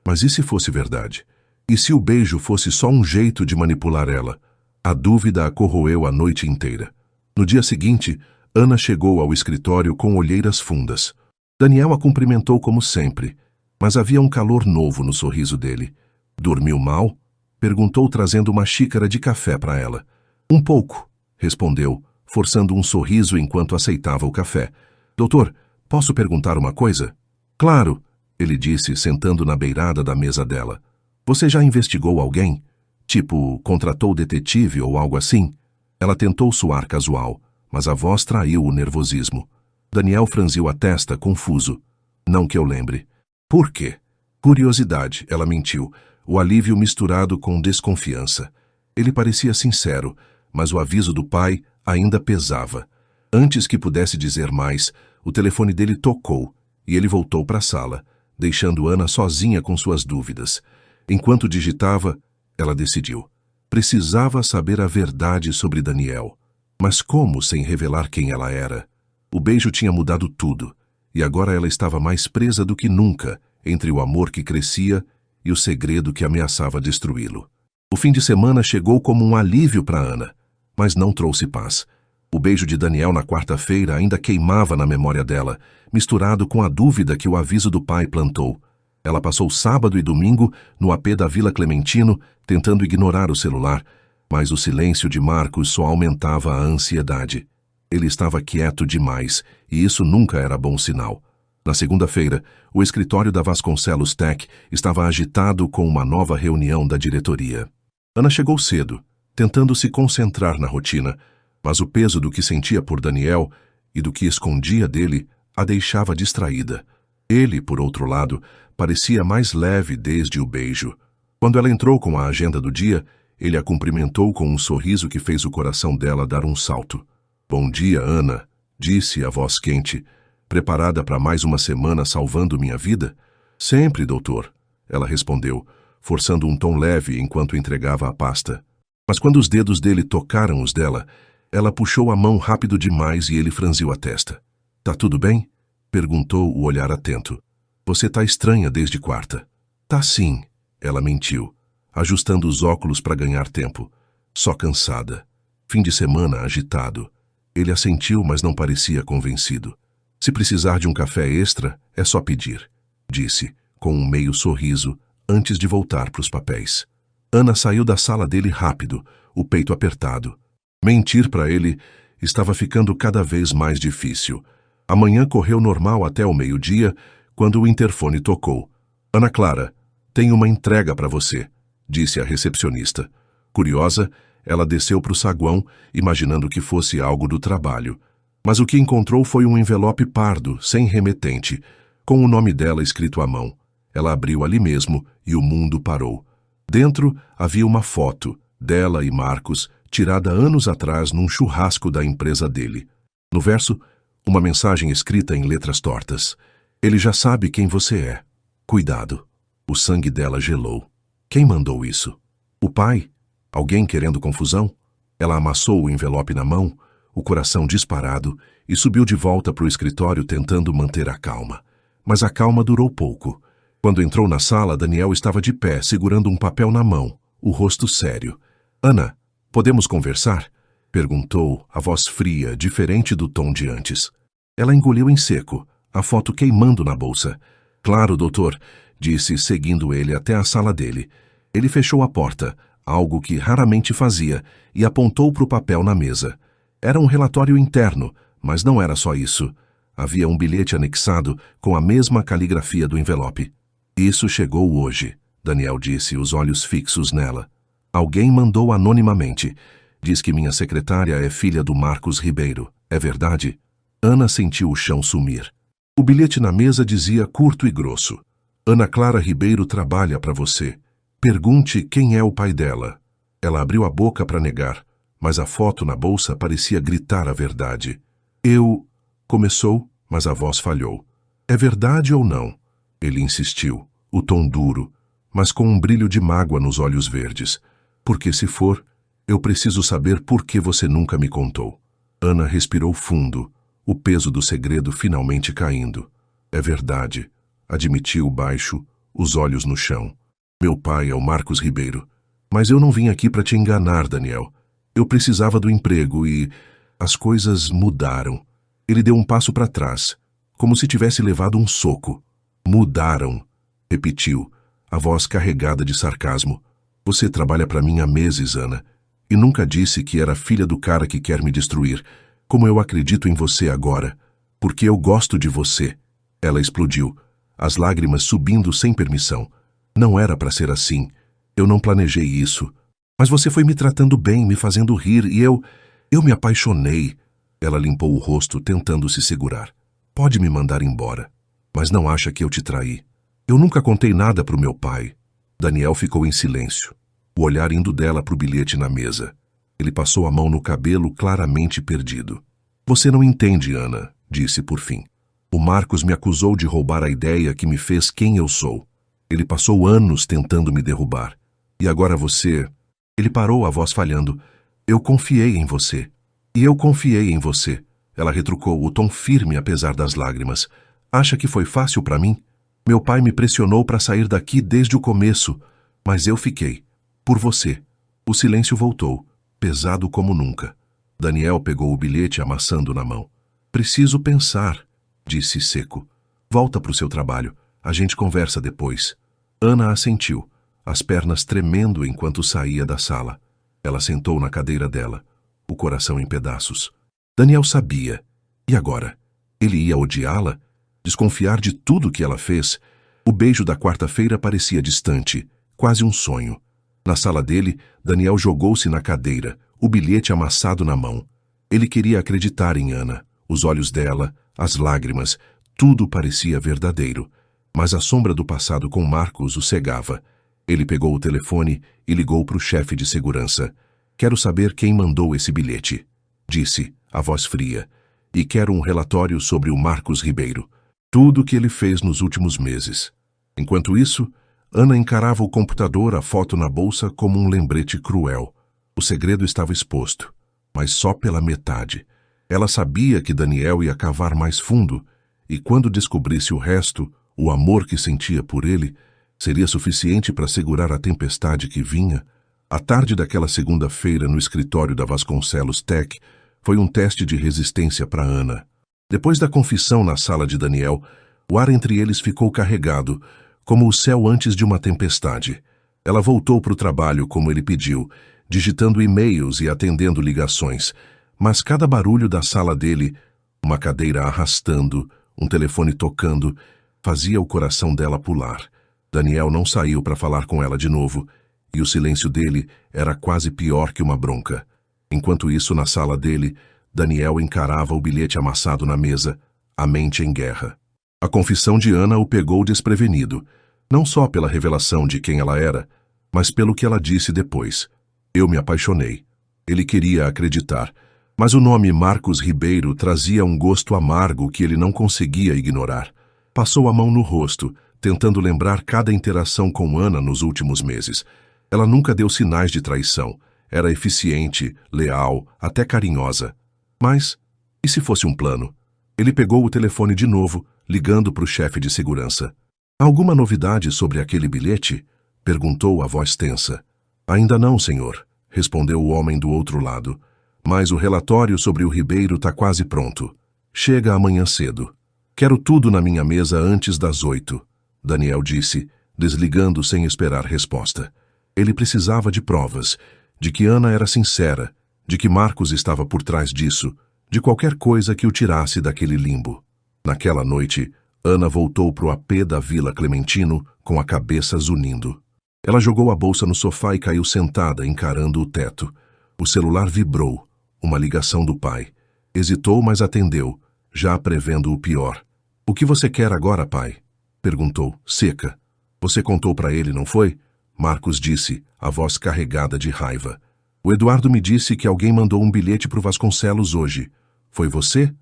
A: Mas e se fosse verdade? E se o beijo fosse só um jeito de manipular ela? A dúvida a corroeu a noite inteira. No dia seguinte, Ana chegou ao escritório com olheiras fundas. Daniel a cumprimentou como sempre, mas havia um calor novo no sorriso dele. Dormiu mal? Perguntou trazendo uma xícara de café para ela. Um pouco, respondeu, forçando um sorriso enquanto aceitava o café. Doutor, posso perguntar uma coisa? Claro, ele disse, sentando na beirada da mesa dela. Você já investigou alguém? Tipo, contratou detetive ou algo assim? Ela tentou soar casual, mas a voz traiu o nervosismo. Daniel franziu a testa, confuso. Não que eu lembre. Por quê? Curiosidade, ela mentiu, o alívio misturado com desconfiança. Ele parecia sincero, mas o aviso do pai ainda pesava. Antes que pudesse dizer mais, o telefone dele tocou e ele voltou para a sala, deixando Ana sozinha com suas dúvidas. Enquanto digitava, ela decidiu. Precisava saber a verdade sobre Daniel. Mas como sem revelar quem ela era? O beijo tinha mudado tudo, e agora ela estava mais presa do que nunca entre o amor que crescia e o segredo que ameaçava destruí-lo. O fim de semana chegou como um alívio para Ana, mas não trouxe paz. O beijo de Daniel na quarta-feira ainda queimava na memória dela, misturado com a dúvida que o aviso do pai plantou. Ela passou sábado e domingo no AP da Vila Clementino, tentando ignorar o celular, mas o silêncio de Marcos só aumentava a ansiedade. Ele estava quieto demais, e isso nunca era bom sinal. Na segunda-feira, o escritório da Vasconcelos Tech estava agitado com uma nova reunião da diretoria. Ana chegou cedo, tentando se concentrar na rotina, mas o peso do que sentia por Daniel e do que escondia dele a deixava distraída. Ele, por outro lado, parecia mais leve desde o beijo. Quando ela entrou com a agenda do dia, ele a cumprimentou com um sorriso que fez o coração dela dar um salto. Bom dia, Ana, disse a voz quente. Preparada para mais uma semana salvando minha vida? Sempre, doutor, ela respondeu, forçando um tom leve enquanto entregava a pasta. Mas quando os dedos dele tocaram os dela, ela puxou a mão rápido demais e ele franziu a testa. Tá tudo bem? Perguntou, o olhar atento. Você tá estranha desde quarta. Tá sim, ela mentiu, ajustando os óculos para ganhar tempo. Só cansada. Fim de semana agitado. Ele assentiu, mas não parecia convencido. Se precisar de um café extra, é só pedir, disse, com um meio sorriso, antes de voltar para os papéis. Ana saiu da sala dele rápido, o peito apertado. Mentir para ele estava ficando cada vez mais difícil. A manhã correu normal até o meio-dia, quando o interfone tocou. Ana Clara, tenho uma entrega para você, disse a recepcionista. Curiosa, ela desceu para o saguão, imaginando que fosse algo do trabalho. Mas o que encontrou foi um envelope pardo, sem remetente, com o nome dela escrito à mão. Ela abriu ali mesmo e o mundo parou. Dentro havia uma foto, dela e Marcos, tirada anos atrás num churrasco da empresa dele. No verso, uma mensagem escrita em letras tortas. Ele já sabe quem você é. Cuidado. O sangue dela gelou. Quem mandou isso? O pai? Alguém querendo confusão? Ela amassou o envelope na mão, o coração disparado, e subiu de volta para o escritório tentando manter a calma. Mas a calma durou pouco. Quando entrou na sala, Daniel estava de pé, segurando um papel na mão, o rosto sério. Ana, podemos conversar? Perguntou, a voz fria, diferente do tom de antes. Ela engoliu em seco, a foto queimando na bolsa. Claro, doutor, disse, seguindo ele até a sala dele. Ele fechou a porta, algo que raramente fazia, e apontou para o papel na mesa. Era um relatório interno, mas não era só isso. Havia um bilhete anexado com a mesma caligrafia do envelope. Isso chegou hoje, Daniel disse, os olhos fixos nela. Alguém mandou anonimamente. Diz que minha secretária é filha do Marcos Ribeiro. É verdade? Ana sentiu o chão sumir. O bilhete na mesa dizia curto e grosso. Ana Clara Ribeiro trabalha para você. Pergunte quem é o pai dela. Ela abriu a boca para negar, mas a foto na bolsa parecia gritar a verdade. Eu... Começou, mas a voz falhou. É verdade ou não? Ele insistiu, o tom duro, mas com um brilho de mágoa nos olhos verdes. Porque se for, eu preciso saber por que você nunca me contou. Ana respirou fundo, o peso do segredo finalmente caindo. É verdade, admitiu baixo, os olhos no chão. Meu pai é o Marcos Ribeiro. Mas eu não vim aqui para te enganar, Daniel. Eu precisava do emprego e... as coisas mudaram. Ele deu um passo para trás, como se tivesse levado um soco. Mudaram, repetiu, a voz carregada de sarcasmo. Você trabalha para mim há meses, Ana, e nunca disse que era filha do cara que quer me destruir, como eu acredito em você agora, porque eu gosto de você. Ela explodiu, as lágrimas subindo sem permissão. Não era para ser assim. Eu não planejei isso. Mas você foi me tratando bem, me fazendo rir, e eu me apaixonei. Ela limpou o rosto, tentando se segurar. Pode me mandar embora, mas não acha que eu te traí. Eu nunca contei nada para o meu pai. Daniel ficou em silêncio, o olhar indo dela para o bilhete na mesa. Ele passou a mão no cabelo, claramente perdido. Você não entende, Ana, disse por fim. O Marcos me acusou de roubar a ideia que me fez quem eu sou. Ele passou anos tentando me derrubar. E agora você... Ele parou, a voz falhando. Eu confiei em você. E eu confiei em você. Ela retrucou, o tom firme apesar das lágrimas. Acha que foi fácil para mim? Meu pai me pressionou para sair daqui desde o começo, mas eu fiquei. Por você. O silêncio voltou, pesado como nunca. Daniel pegou o bilhete amassando na mão. Preciso pensar, disse seco. Volta para o seu trabalho. A gente conversa depois. Ana assentiu, as pernas tremendo enquanto saía da sala. Ela sentou na cadeira dela, o coração em pedaços. Daniel sabia. E agora? Ele ia odiá-la? Desconfiar de tudo que ela fez? O beijo da quarta-feira parecia distante, quase um sonho. Na sala dele, Daniel jogou-se na cadeira, o bilhete amassado na mão. Ele queria acreditar em Ana. Os olhos dela, as lágrimas, tudo parecia verdadeiro. Mas a sombra do passado com Marcos o cegava. Ele pegou o telefone e ligou para o chefe de segurança. Quero saber quem mandou esse bilhete, disse, a voz fria. E quero um relatório sobre o Marcos Ribeiro. Tudo o que ele fez nos últimos meses. Enquanto isso, Ana encarava o computador, a foto na bolsa, como um lembrete cruel. O segredo estava exposto, mas só pela metade. Ela sabia que Daniel ia cavar mais fundo, e quando descobrisse o resto, o amor que sentia por ele, seria suficiente para segurar a tempestade que vinha. A tarde daquela segunda-feira no escritório da Vasconcelos Tech foi um teste de resistência para Ana. Depois da confissão na sala de Daniel, o ar entre eles ficou carregado, como o céu antes de uma tempestade. Ela voltou para o trabalho como ele pediu, digitando e-mails e atendendo ligações, mas cada barulho da sala dele, uma cadeira arrastando, um telefone tocando, fazia o coração dela pular. Daniel não saiu para falar com ela de novo, e o silêncio dele era quase pior que uma bronca. Enquanto isso, na sala dele, Daniel encarava o bilhete amassado na mesa, a mente em guerra. A confissão de Ana o pegou desprevenido, não só pela revelação de quem ela era, mas pelo que ela disse depois. Eu me apaixonei. Ele queria acreditar, mas o nome Marcos Ribeiro trazia um gosto amargo que ele não conseguia ignorar. Passou a mão no rosto, tentando lembrar cada interação com Ana nos últimos meses. Ela nunca deu sinais de traição. Era eficiente, leal, até carinhosa. Mas, e se fosse um plano? Ele pegou o telefone de novo, ligando para o chefe de segurança. Alguma novidade sobre aquele bilhete? Perguntou a voz tensa. Ainda não, senhor, respondeu o homem do outro lado. Mas o relatório sobre o Ribeiro está quase pronto. Chega amanhã cedo. Quero tudo na minha mesa antes das 8, Daniel disse, desligando sem esperar resposta. Ele precisava de provas, de que Ana era sincera, de que Marcos estava por trás disso, de qualquer coisa que o tirasse daquele limbo. Naquela noite, Ana voltou para o AP da Vila Clementino com a cabeça zunindo. Ela jogou a bolsa no sofá e caiu sentada, encarando o teto. O celular vibrou, uma ligação do pai. Hesitou, mas atendeu, já prevendo o pior. O que você quer agora, pai? Perguntou, seca. Você contou para ele, não foi? Marcos disse, a voz carregada de raiva. O Eduardo me disse que alguém mandou um bilhete para o Vasconcelos hoje. Foi você?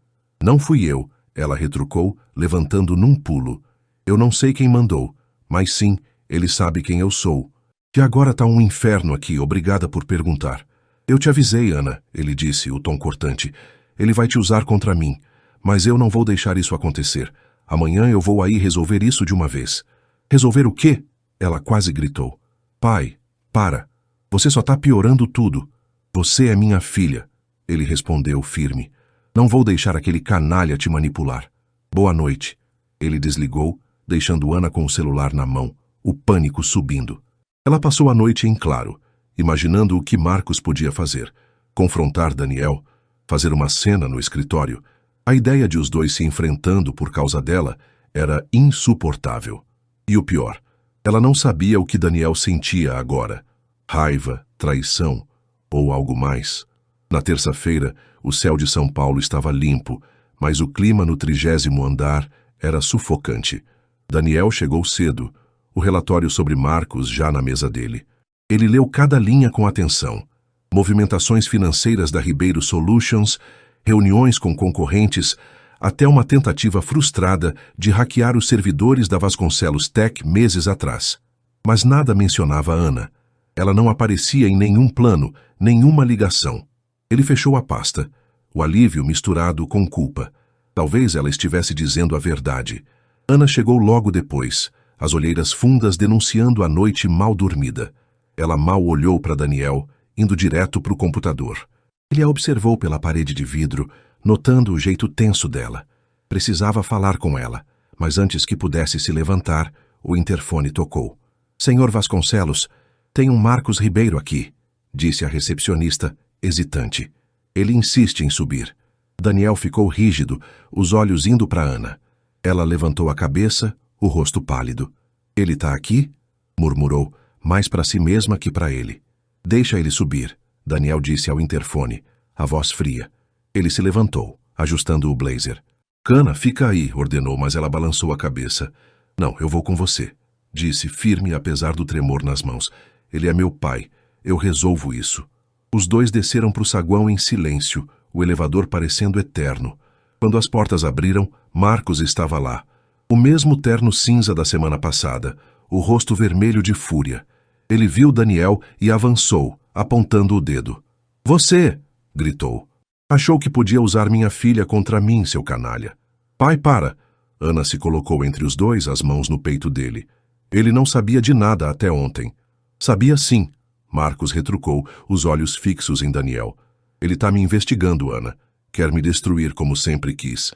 A: Não fui eu, ela retrucou, levantando num pulo. Eu não sei quem mandou, mas sim, ele sabe quem eu sou. E agora tá um inferno aqui, obrigada por perguntar. Eu te avisei, Ana, ele disse, o tom cortante. Ele vai te usar contra mim, mas eu não vou deixar isso acontecer. Amanhã eu vou aí resolver isso de uma vez. Resolver o quê? Ela quase gritou. Pai, para. Você só tá piorando tudo. Você é minha filha, ele respondeu firme. Não vou deixar aquele canalha te manipular. Boa noite. Ele desligou, deixando Ana com o celular na mão, o pânico subindo. Ela passou a noite em claro, imaginando o que Marcos podia fazer. Confrontar Daniel, fazer uma cena no escritório. A ideia de os dois se enfrentando por causa dela era insuportável. E o pior, ela não sabia o que Daniel sentia agora. Raiva, traição ou algo mais. Na terça-feira, o céu de São Paulo estava limpo, mas o clima no 30º andar era sufocante. Daniel chegou cedo, o relatório sobre Marcos já na mesa dele. Ele leu cada linha com atenção. Movimentações financeiras da Ribeiro Solutions, reuniões com concorrentes, até uma tentativa frustrada de hackear os servidores da Vasconcelos Tech meses atrás. Mas nada mencionava Ana. Ela não aparecia em nenhum plano, nenhuma ligação. Ele fechou a pasta, o alívio misturado com culpa. Talvez ela estivesse dizendo a verdade. Ana chegou logo depois, as olheiras fundas denunciando a noite mal dormida. Ela mal olhou para Daniel, indo direto para o computador. Ele a observou pela parede de vidro, notando o jeito tenso dela. Precisava falar com ela, mas antes que pudesse se levantar, o interfone tocou. Senhor Vasconcelos, tem um Marcos Ribeiro aqui, disse a recepcionista, hesitante. Ele insiste em subir. Daniel ficou rígido, os olhos indo para Ana. Ela levantou a cabeça, o rosto pálido. Ele tá aqui? Murmurou, mais para si mesma que para ele. Deixa ele subir, Daniel disse ao interfone, a voz fria. Ele se levantou, ajustando o blazer. Cana, fica aí, ordenou, mas ela balançou a cabeça. Não, eu vou com você, disse, firme apesar do tremor nas mãos. Ele é meu pai, eu resolvo isso. Os dois desceram para o saguão em silêncio, o elevador parecendo eterno. Quando as portas abriram, Marcos estava lá. O mesmo terno cinza da semana passada, o rosto vermelho de fúria. Ele viu Daniel e avançou, apontando o dedo. Você! Gritou. Achou que podia usar minha filha contra mim, seu canalha. Pai, para! Ana se colocou entre os dois, as mãos no peito dele. Ele não sabia de nada até ontem. Sabia sim, Marcos retrucou, os olhos fixos em Daniel. Ele tá me investigando, Ana. Quer me destruir como sempre quis.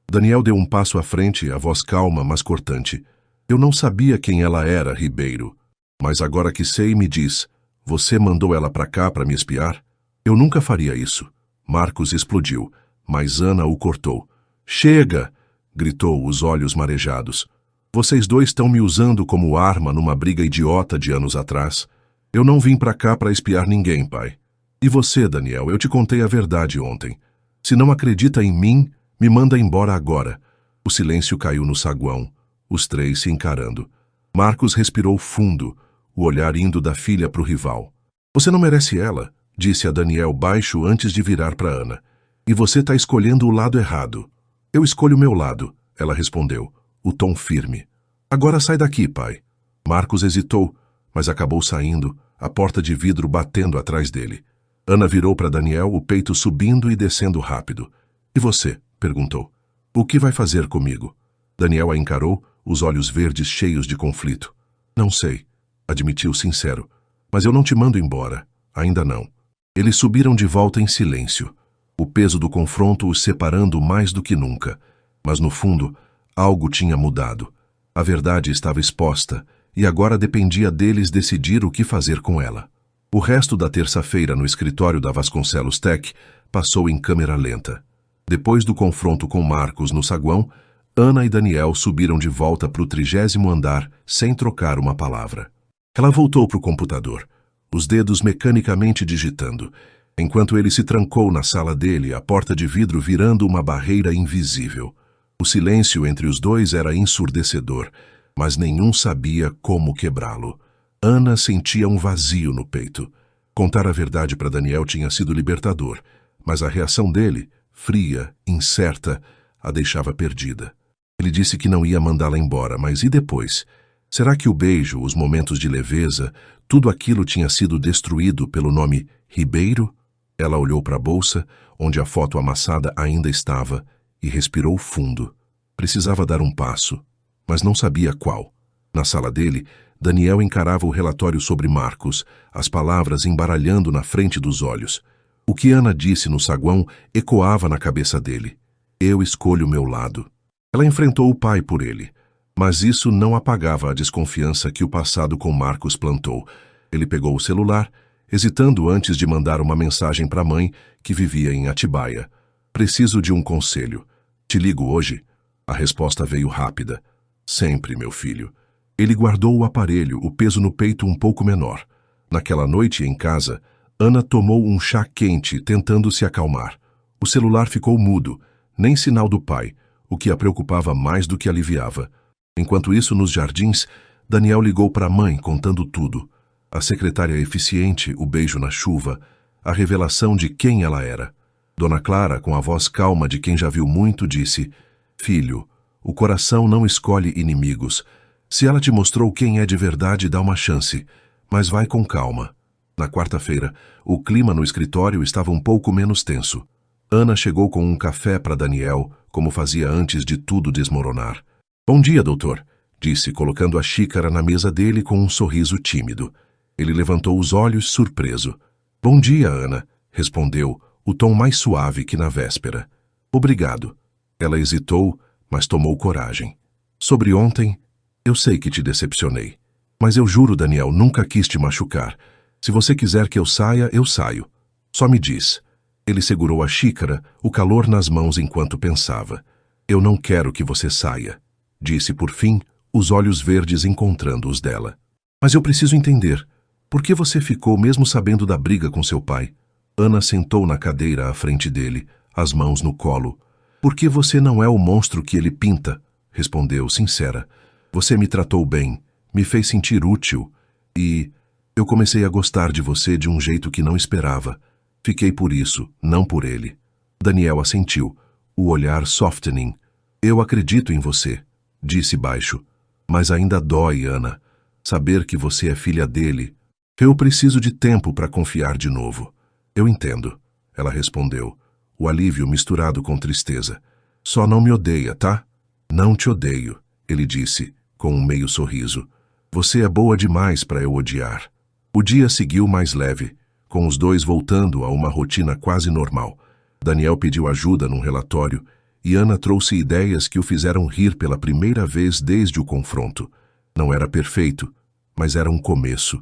A: Daniel deu um passo à frente, a voz calma, mas cortante. Eu não sabia quem ela era, Ribeiro. Mas agora que sei, me diz, você mandou ela para cá para me espiar? Eu nunca faria isso. Marcos explodiu, mas Ana o cortou. Chega! Gritou, os olhos marejados. Vocês dois estão me usando como arma numa briga idiota de anos atrás. Eu não vim para cá para espiar ninguém, pai. E você, Daniel, eu te contei a verdade ontem. Se não acredita em mim, me manda embora agora. O silêncio caiu no saguão, os três se encarando. Marcos respirou fundo, o olhar indo da filha para o rival. Você não merece ela, disse a Daniel baixo antes de virar para Ana. E você está escolhendo o lado errado. Eu escolho o meu lado, ela respondeu, o tom firme. Agora sai daqui, pai. Marcos hesitou, mas acabou saindo, a porta de vidro batendo atrás dele. Ana virou para Daniel, o peito subindo e descendo rápido. E você? Perguntou. O que vai fazer comigo? Daniel a encarou, os olhos verdes cheios de conflito. Não sei, admitiu sincero. Mas eu não te mando embora. Ainda não. Eles subiram de volta em silêncio. O peso do confronto os separando mais do que nunca. Mas no fundo, algo tinha mudado. A verdade estava exposta, e agora dependia deles decidir o que fazer com ela. O resto da terça-feira no escritório da Vasconcelos Tech passou em câmera lenta. Depois do confronto com Marcos no saguão, Ana e Daniel subiram de volta para o 30º andar sem trocar uma palavra. Ela voltou para o computador, os dedos mecanicamente digitando, enquanto ele se trancou na sala dele, a porta de vidro virando uma barreira invisível. O silêncio entre os dois era ensurdecedor, mas nenhum sabia como quebrá-lo. Ana sentia um vazio no peito. Contar a verdade para Daniel tinha sido libertador, mas a reação dele, fria, incerta, a deixava perdida. Ele disse que não ia mandá-la embora, mas e depois? Será que o beijo, os momentos de leveza, tudo aquilo tinha sido destruído pelo nome Ribeiro? Ela olhou para a bolsa, onde a foto amassada ainda estava, e respirou fundo. Precisava dar um passo, mas não sabia qual. Na sala dele, Daniel encarava o relatório sobre Marcos, as palavras embaralhando na frente dos olhos. O que Ana disse no saguão ecoava na cabeça dele. Eu escolho o meu lado. Ela enfrentou o pai por ele, mas isso não apagava a desconfiança que o passado com Marcos plantou. Ele pegou o celular, hesitando antes de mandar uma mensagem para a mãe, que vivia em Atibaia. Preciso de um conselho. Te ligo hoje? A resposta veio rápida. Sempre, meu filho. Ele guardou o aparelho, o peso no peito um pouco menor. Naquela noite em casa, Ana tomou um chá quente, tentando se acalmar. O celular ficou mudo, nem sinal do pai, o que a preocupava mais do que aliviava. Enquanto isso, nos jardins, Daniel ligou para a mãe, contando tudo. A secretária eficiente, o beijo na chuva, a revelação de quem ela era. Dona Clara, com a voz calma de quem já viu muito, disse: Filho, o coração não escolhe inimigos. Se ela te mostrou quem é de verdade, dá uma chance, mas vai com calma. Na quarta-feira, o clima no escritório estava um pouco menos tenso. Ana chegou com um café para Daniel, como fazia antes de tudo desmoronar. Bom dia, doutor, disse, colocando a xícara na mesa dele com um sorriso tímido. Ele levantou os olhos, surpreso. Bom dia, Ana, respondeu, o tom mais suave que na véspera. Obrigado. Ela hesitou, mas tomou coragem. Sobre ontem, eu sei que te decepcionei. Mas eu juro, Daniel, nunca quis te machucar. Se você quiser que eu saia, eu saio. Só me diz. Ele segurou a xícara, o calor nas mãos enquanto pensava. Eu não quero que você saia, disse por fim, os olhos verdes encontrando os dela. Mas eu preciso entender. Por que você ficou mesmo sabendo da briga com seu pai? Ana sentou na cadeira à frente dele, as mãos no colo. Porque você não é o monstro que ele pinta, respondeu sincera. Você me tratou bem, me fez sentir útil e eu comecei a gostar de você de um jeito que não esperava. Fiquei por isso, não por ele. Daniel assentiu, o olhar softening. Eu acredito em você, disse baixo. Mas ainda dói, Ana, saber que você é filha dele. Eu preciso de tempo para confiar de novo. Eu entendo, ela respondeu, o alívio misturado com tristeza. Só não me odeia, tá? Não te odeio, ele disse, com um meio sorriso. Você é boa demais para eu odiar. O dia seguiu mais leve, com os dois voltando a uma rotina quase normal. Daniel pediu ajuda num relatório e Ana trouxe ideias que o fizeram rir pela primeira vez desde o confronto. Não era perfeito, mas era um começo,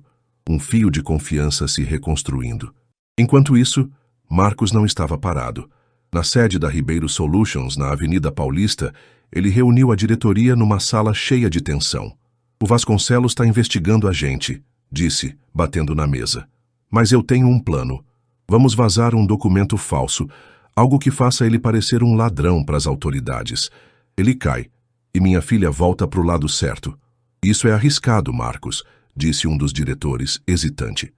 A: um fio de confiança se reconstruindo. Enquanto isso, Marcos não estava parado. Na sede da Ribeiro Solutions, na Avenida Paulista, ele reuniu a diretoria numa sala cheia de tensão. "O Vasconcelos está investigando a gente", disse, batendo na mesa. "Mas eu tenho um plano. Vamos vazar um documento falso, algo que faça ele parecer um ladrão para as autoridades. Ele cai, e minha filha volta para o lado certo." "Isso é arriscado, Marcos", disse um dos diretores, hesitante.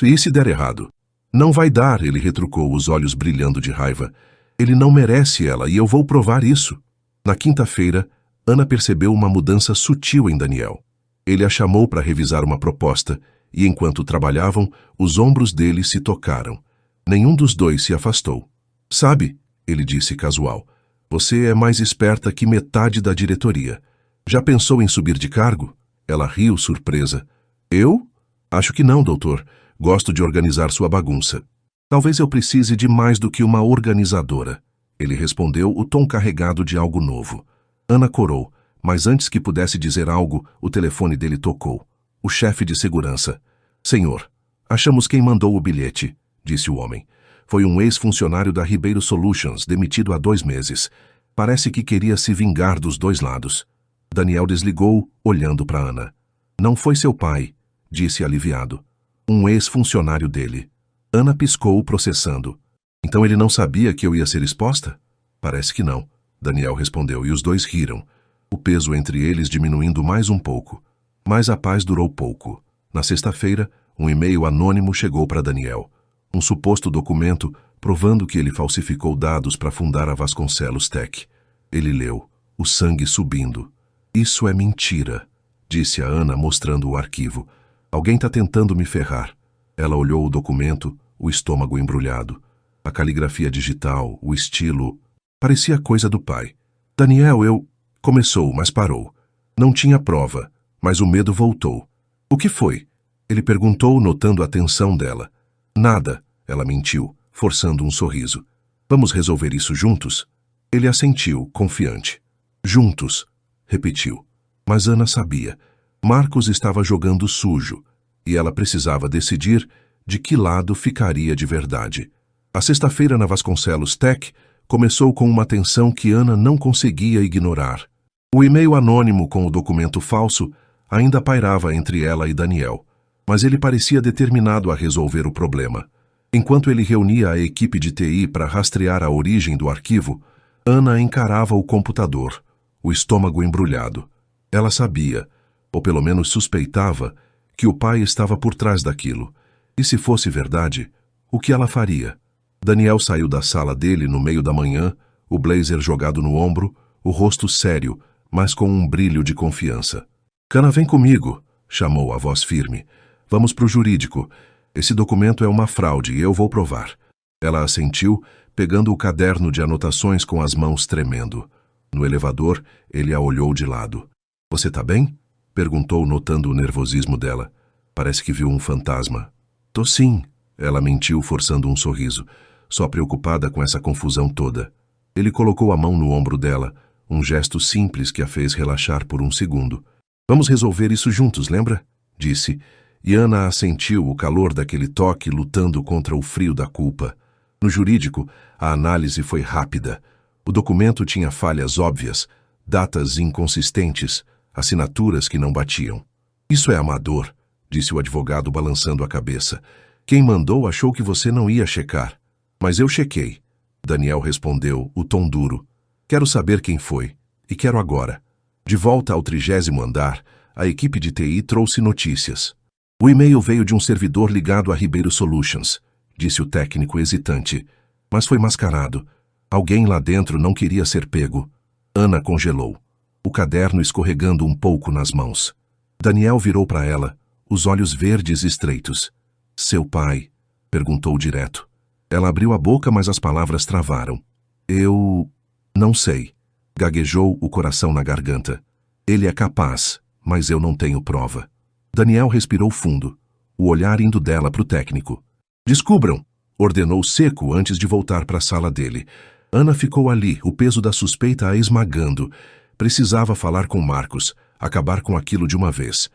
A: "E se der errado?" "Não vai dar", ele retrucou, os olhos brilhando de raiva. "Ele não merece ela, e eu vou provar isso." Na quinta-feira, Ana percebeu uma mudança sutil em Daniel. Ele a chamou para revisar uma proposta, e enquanto trabalhavam, os ombros dele se tocaram. Nenhum dos dois se afastou. "Sabe", ele disse casual, "você é mais esperta que metade da diretoria. Já pensou em subir de cargo?" Ela riu, surpresa. "Eu? Acho que não, doutor. Gosto de organizar sua bagunça." "Talvez eu precise de mais do que uma organizadora", ele respondeu, o tom carregado de algo novo. Ana corou, mas antes que pudesse dizer algo, o telefone dele tocou. O chefe de segurança. "Senhor, achamos quem mandou o bilhete", disse o homem. "Foi um ex-funcionário da Ribeiro Solutions, demitido há 2 meses. Parece que queria se vingar dos dois lados." Daniel desligou, olhando para Ana. "Não foi seu pai", disse aliviado. "Um ex-funcionário dele." Ana piscou, processando. "Então ele não sabia que eu ia ser exposta?" "Parece que não", Daniel respondeu, e os dois riram, o peso entre eles diminuindo mais um pouco. Mas a paz durou pouco. Na sexta-feira, um e-mail anônimo chegou para Daniel. Um suposto documento provando que ele falsificou dados para fundar a Vasconcelos Tech. Ele leu, o sangue subindo. "Isso é mentira", disse a Ana, mostrando o arquivo. "Alguém está tentando me ferrar." Ela olhou o documento, o estômago embrulhado. A caligrafia digital, o estilo... parecia coisa do pai. "Daniel, eu..." Começou, mas parou. Não tinha prova, mas o medo voltou. "O que foi?" ele perguntou, notando a tensão dela. "Nada", ela mentiu, forçando um sorriso. "Vamos resolver isso juntos?" Ele assentiu, confiante. "Juntos", repetiu. Mas Ana sabia. Marcos estava jogando sujo, e ela precisava decidir de que lado ficaria de verdade. A sexta-feira na Vasconcelos Tech começou com uma tensão que Ana não conseguia ignorar. O e-mail anônimo com o documento falso ainda pairava entre ela e Daniel, mas ele parecia determinado a resolver o problema. Enquanto ele reunia a equipe de TI para rastrear a origem do arquivo, Ana encarava o computador, o estômago embrulhado. Ela sabia, ou pelo menos suspeitava, que o pai estava por trás daquilo. E se fosse verdade, o que ela faria? Daniel saiu da sala dele no meio da manhã, o blazer jogado no ombro, o rosto sério, mas com um brilho de confiança. "Cana, vem comigo", chamou a voz firme. "Vamos para o jurídico. Esse documento é uma fraude e eu vou provar." Ela assentiu, pegando o caderno de anotações com as mãos tremendo. No elevador, ele a olhou de lado. "Você tá bem?" perguntou, notando o nervosismo dela. Parece que viu um fantasma. "Tô sim", ela mentiu, forçando um sorriso, só preocupada com essa confusão toda. Ele colocou a mão no ombro dela, um gesto simples que a fez relaxar por um segundo. "Vamos resolver isso juntos, lembra?" disse, e Ana assentiu, o calor daquele toque lutando contra o frio da culpa. No jurídico, a análise foi rápida. O documento tinha falhas óbvias, datas inconsistentes, assinaturas que não batiam. "Isso é amador", disse o advogado balançando a cabeça. "Quem mandou achou que você não ia checar." "Mas eu chequei", Daniel respondeu, o tom duro. "Quero saber quem foi, e quero agora." De volta ao 30º andar, a equipe de TI trouxe notícias. "O e-mail veio de um servidor ligado à Ribeiro Solutions", disse o técnico hesitante. "Mas foi mascarado. Alguém lá dentro não queria ser pego." Ana congelou, o caderno escorregando um pouco nas mãos. Daniel virou para ela, os olhos verdes estreitos. "Seu pai?" perguntou direto. Ela abriu a boca, mas as palavras travaram. "Eu... não sei", gaguejou, o coração na garganta. "Ele é capaz, mas eu não tenho prova." Daniel respirou fundo, o olhar indo dela para o técnico. "Descubram", ordenou seco antes de voltar para a sala dele. Ana ficou ali, o peso da suspeita a esmagando. Precisava falar com Marcos, acabar com aquilo de uma vez.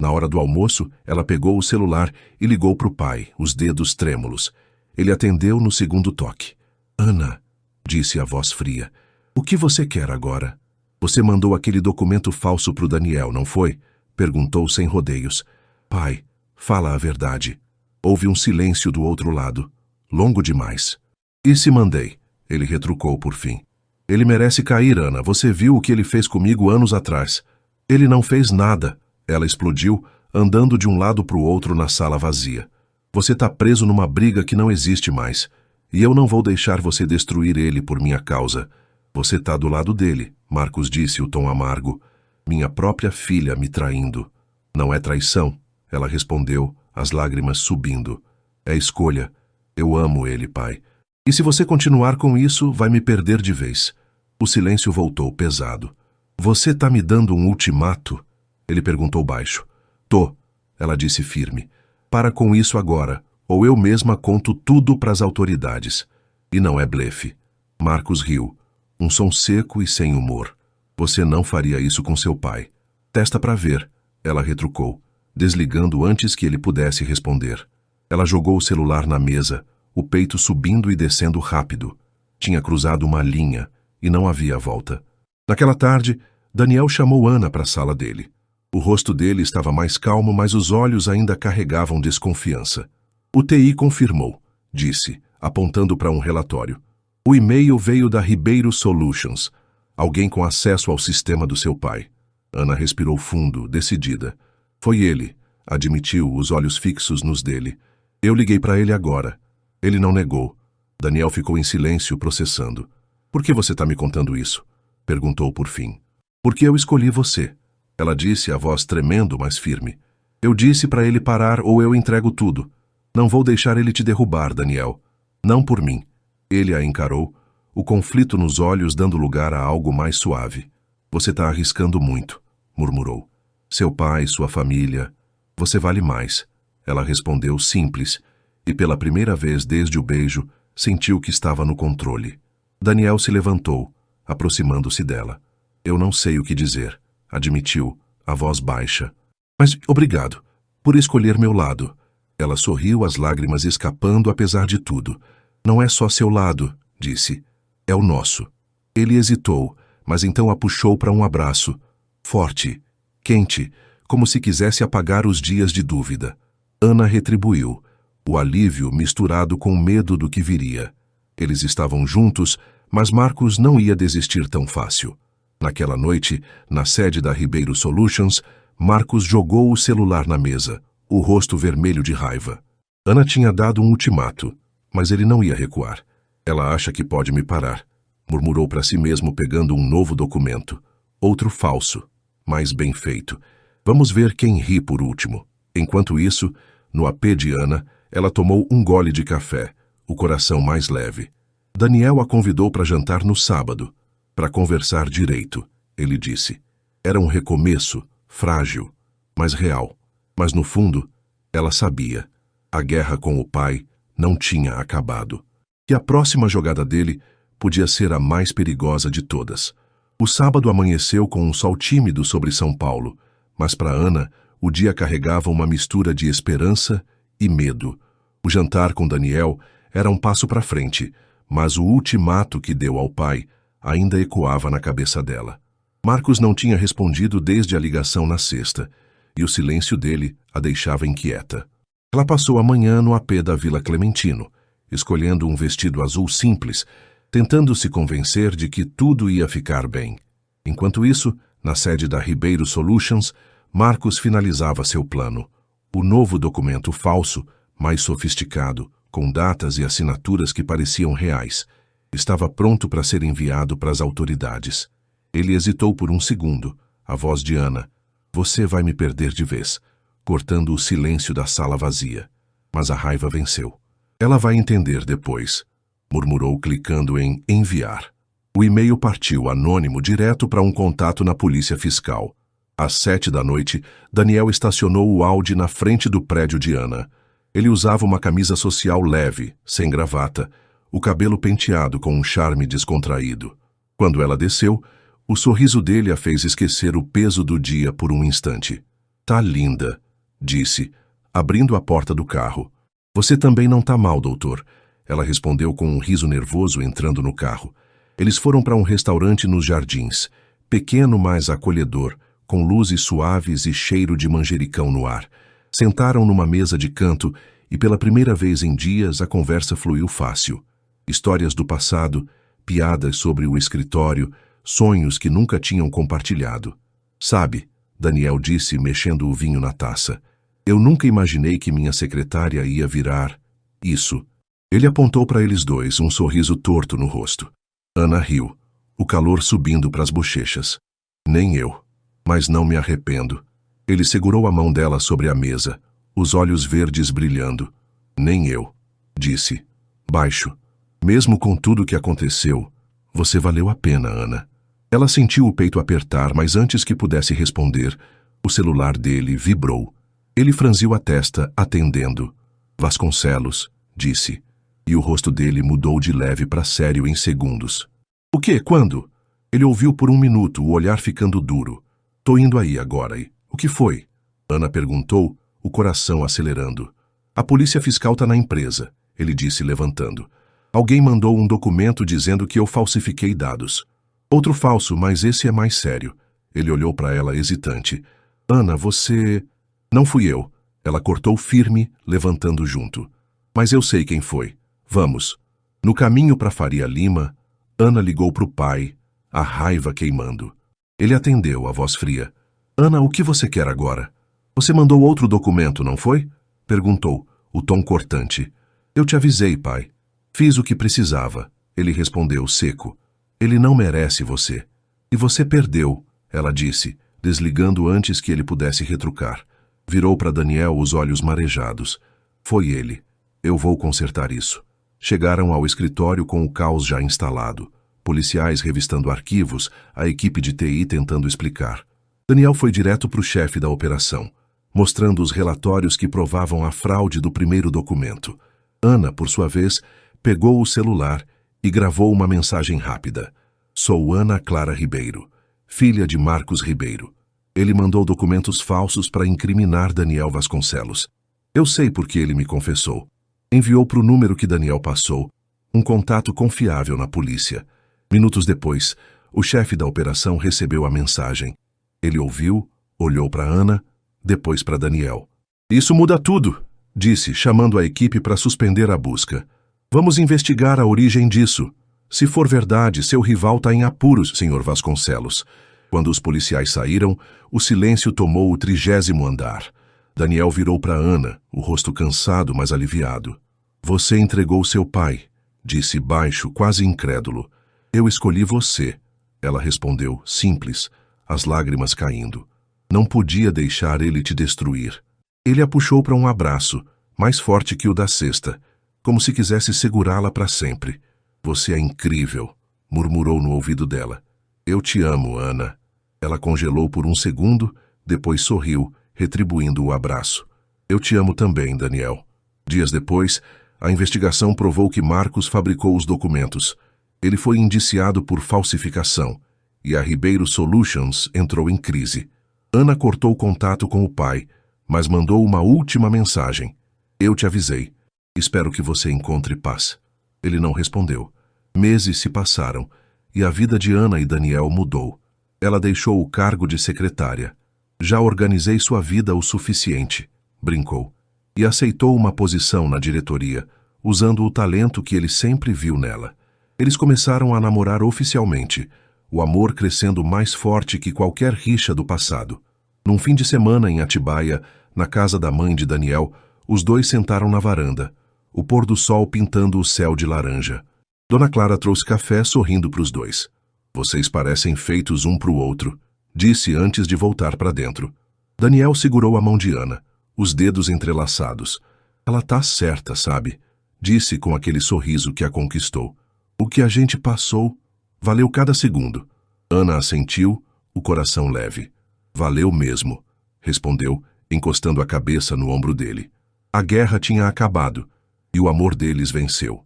A: Na hora do almoço, ela pegou o celular e ligou para o pai, os dedos trêmulos. Ele atendeu no segundo toque. Ana, disse a voz fria, o que você quer agora? Você mandou aquele documento falso para o Daniel, não foi? Perguntou sem rodeios. Pai, fala a verdade. Houve um silêncio do outro lado, longo demais. E se mandei? Ele retrucou por fim. Ele merece cair, Ana. Você viu o que ele fez comigo anos atrás. Ele não fez nada. Ela explodiu, andando de um lado para o outro na sala vazia. Você está preso numa briga que não existe mais. E eu não vou deixar você destruir ele por minha causa. Você está do lado dele, Marcos disse, o tom amargo. Minha própria filha me traindo. Não é traição, ela respondeu, as lágrimas subindo. É escolha. Eu amo ele, pai. E se você continuar com isso, vai me perder de vez. O silêncio voltou pesado. Você está me dando um ultimato? Ele perguntou baixo. Tô, ela disse firme. Para com isso agora, ou eu mesma conto tudo para as autoridades. E não é blefe. Marcos riu. Um som seco e sem humor. Você não faria isso com seu pai. Testa para ver, ela retrucou, desligando antes que ele pudesse responder. Ela jogou o celular na mesa, o peito subindo e descendo rápido. Tinha cruzado uma linha e não havia volta. Naquela tarde, Daniel chamou Ana para a sala dele. O rosto dele estava mais calmo, mas os olhos ainda carregavam desconfiança. O TI confirmou, disse, apontando para um relatório. O e-mail veio da Ribeiro Solutions, alguém com acesso ao sistema do seu pai. Ana respirou fundo, decidida. Foi ele, admitiu, os olhos fixos nos dele. Eu liguei para ele agora. Ele não negou. Daniel ficou em silêncio, processando. Por que você está me contando isso? Perguntou por fim. Porque eu escolhi você. Ela disse, a voz tremendo, mas firme. Eu disse para ele parar ou eu entrego tudo. Não vou deixar ele te derrubar, Daniel. Não por mim. Ele a encarou, o conflito nos olhos dando lugar a algo mais suave. Você está arriscando muito, murmurou. Seu pai, sua família. Você vale mais. Ela respondeu simples, e pela primeira vez desde o beijo, sentiu que estava no controle. Daniel se levantou, aproximando-se dela. Eu não sei o que dizer, admitiu, a voz baixa. Mas obrigado, por escolher meu lado. Ela sorriu, as lágrimas escapando apesar de tudo. Não é só seu lado, disse. É o nosso. Ele hesitou, mas então a puxou para um abraço. Forte, quente, como se quisesse apagar os dias de dúvida. Ana retribuiu, o alívio misturado com medo do que viria. Eles estavam juntos, mas Marcos não ia desistir tão fácil. Naquela noite, na sede da Ribeiro Solutions, Marcos jogou o celular na mesa, o rosto vermelho de raiva. Ana tinha dado um ultimato, mas ele não ia recuar. Ela acha que pode me parar, murmurou para si mesmo pegando um novo documento. Outro falso, mas bem feito. Vamos ver quem ri por último. Enquanto isso, no AP de Ana, ela tomou um gole de café, o coração mais leve. Daniel a convidou para jantar no sábado, para conversar direito, ele disse. Era um recomeço, frágil, mas real. Mas no fundo, ela sabia. A guerra com o pai não tinha acabado. E a próxima jogada dele podia ser a mais perigosa de todas. O sábado amanheceu com um sol tímido sobre São Paulo, mas para Ana, o dia carregava uma mistura de esperança e medo. O jantar com Daniel era um passo para frente, mas o ultimato que deu ao pai ainda ecoava na cabeça dela. Marcos não tinha respondido desde a ligação na sexta, e o silêncio dele a deixava inquieta. Ela passou a manhã no AP da Vila Clementino, escolhendo um vestido azul simples, tentando se convencer de que tudo ia ficar bem. Enquanto isso, na sede da Ribeiro Solutions, Marcos finalizava seu plano. O novo documento falso, mais sofisticado, com datas e assinaturas que pareciam reais, estava pronto para ser enviado para as autoridades. Ele hesitou por um segundo, a voz de Ana. Você vai me perder de vez, cortando o silêncio da sala vazia. Mas a raiva venceu. Ela vai entender depois, murmurou clicando em enviar. O e-mail partiu anônimo direto para um contato na polícia fiscal. Às 7 da noite, Daniel estacionou o Audi na frente do prédio de Ana. Ele usava uma camisa social leve, sem gravata, o cabelo penteado com um charme descontraído. Quando ela desceu, o sorriso dele a fez esquecer o peso do dia por um instante. está linda, disse, abrindo a porta do carro. Você também não está mal, doutor. Ela respondeu com um riso nervoso entrando no carro. Eles foram para um restaurante nos jardins, pequeno mas acolhedor, com luzes suaves e cheiro de manjericão no ar. Sentaram numa mesa de canto e pela primeira vez em dias a conversa fluiu fácil. Histórias do passado, piadas sobre o escritório, sonhos que nunca tinham compartilhado. Sabe, Daniel disse, mexendo o vinho na taça, eu nunca imaginei que minha secretária ia virar isso. Ele apontou para eles dois, um sorriso torto no rosto. Ana riu, o calor subindo para as bochechas. Nem eu. Mas não me arrependo. Ele segurou a mão dela sobre a mesa, os olhos verdes brilhando. Nem eu, disse, baixo. Mesmo com tudo o que aconteceu, você valeu a pena, Ana. Ela sentiu o peito apertar, mas antes que pudesse responder, o celular dele vibrou. Ele franziu a testa, atendendo. Vasconcelos, disse, e o rosto dele mudou de leve para sério em segundos. O quê? Quando? Ele ouviu por um minuto, o olhar ficando duro. Tô indo aí agora. E o que foi? Ana perguntou, o coração acelerando. A polícia fiscal tá na empresa, ele disse levantando. Alguém mandou um documento dizendo que eu falsifiquei dados. Outro falso, mas esse é mais sério. Ele olhou para ela hesitante. Ana, você... Não fui eu. Ela cortou firme, levantando junto. Mas eu sei quem foi. Vamos. No caminho para Faria Lima, Ana ligou para o pai, a raiva queimando. Ele atendeu, a voz fria. Ana, o que você quer agora? Você mandou outro documento, não foi? Perguntou, o tom cortante. Eu te avisei, pai. Fiz o que precisava. Ele respondeu, seco. Ele não merece você. E você perdeu, ela disse, desligando antes que ele pudesse retrucar. Virou para Daniel os olhos marejados. Foi ele. Eu vou consertar isso. Chegaram ao escritório com o caos já instalado. Policiais revistando arquivos, a equipe de TI tentando explicar. Daniel foi direto para o chefe da operação, mostrando os relatórios que provavam a fraude do primeiro documento. Ana, por sua vez, pegou o celular e gravou uma mensagem rápida. Sou Ana Clara Ribeiro, filha de Marcos Ribeiro. Ele mandou documentos falsos para incriminar Daniel Vasconcelos. Eu sei porque ele me confessou. Enviou para o número que Daniel passou, um contato confiável na polícia. Minutos depois, o chefe da operação recebeu a mensagem. Ele ouviu, olhou para Ana, depois para Daniel. Isso muda tudo, disse, chamando a equipe para suspender a busca. Vamos investigar a origem disso. Se for verdade, seu rival está em apuros, Sr. Vasconcelos. Quando os policiais saíram, o silêncio tomou o 30º andar. Daniel virou para Ana, o rosto cansado, mas aliviado. Você entregou seu pai, disse baixo, quase incrédulo. Eu escolhi você, ela respondeu, simples, as lágrimas caindo. Não podia deixar ele te destruir. Ele a puxou para um abraço, mais forte que o da cesta, como se quisesse segurá-la para sempre. Você é incrível, murmurou no ouvido dela. Eu te amo, Ana. Ela congelou por um segundo, depois sorriu, retribuindo o abraço. Eu te amo também, Daniel. Dias depois, a investigação provou que Marcos fabricou os documentos. Ele foi indiciado por falsificação, e a Ribeiro Solutions entrou em crise. Ana cortou contato com o pai, mas mandou uma última mensagem. Eu te avisei. Espero que você encontre paz. Ele não respondeu. Meses se passaram, e a vida de Ana e Daniel mudou. Ela deixou o cargo de secretária. Já organizei sua vida o suficiente, brincou, e aceitou uma posição na diretoria, usando o talento que ele sempre viu nela. Eles começaram a namorar oficialmente, o amor crescendo mais forte que qualquer rixa do passado. Num fim de semana em Atibaia, na casa da mãe de Daniel, os dois sentaram na varanda, o pôr do sol pintando o céu de laranja. Dona Clara trouxe café sorrindo para os dois. Vocês parecem feitos um para o outro, disse antes de voltar para dentro. Daniel segurou a mão de Ana, os dedos entrelaçados. Ela tá certa, sabe? Disse com aquele sorriso que a conquistou. O que a gente passou, valeu cada segundo. Ana assentiu, o coração leve. Valeu mesmo, respondeu, encostando a cabeça no ombro dele. A guerra tinha acabado, e o amor deles venceu.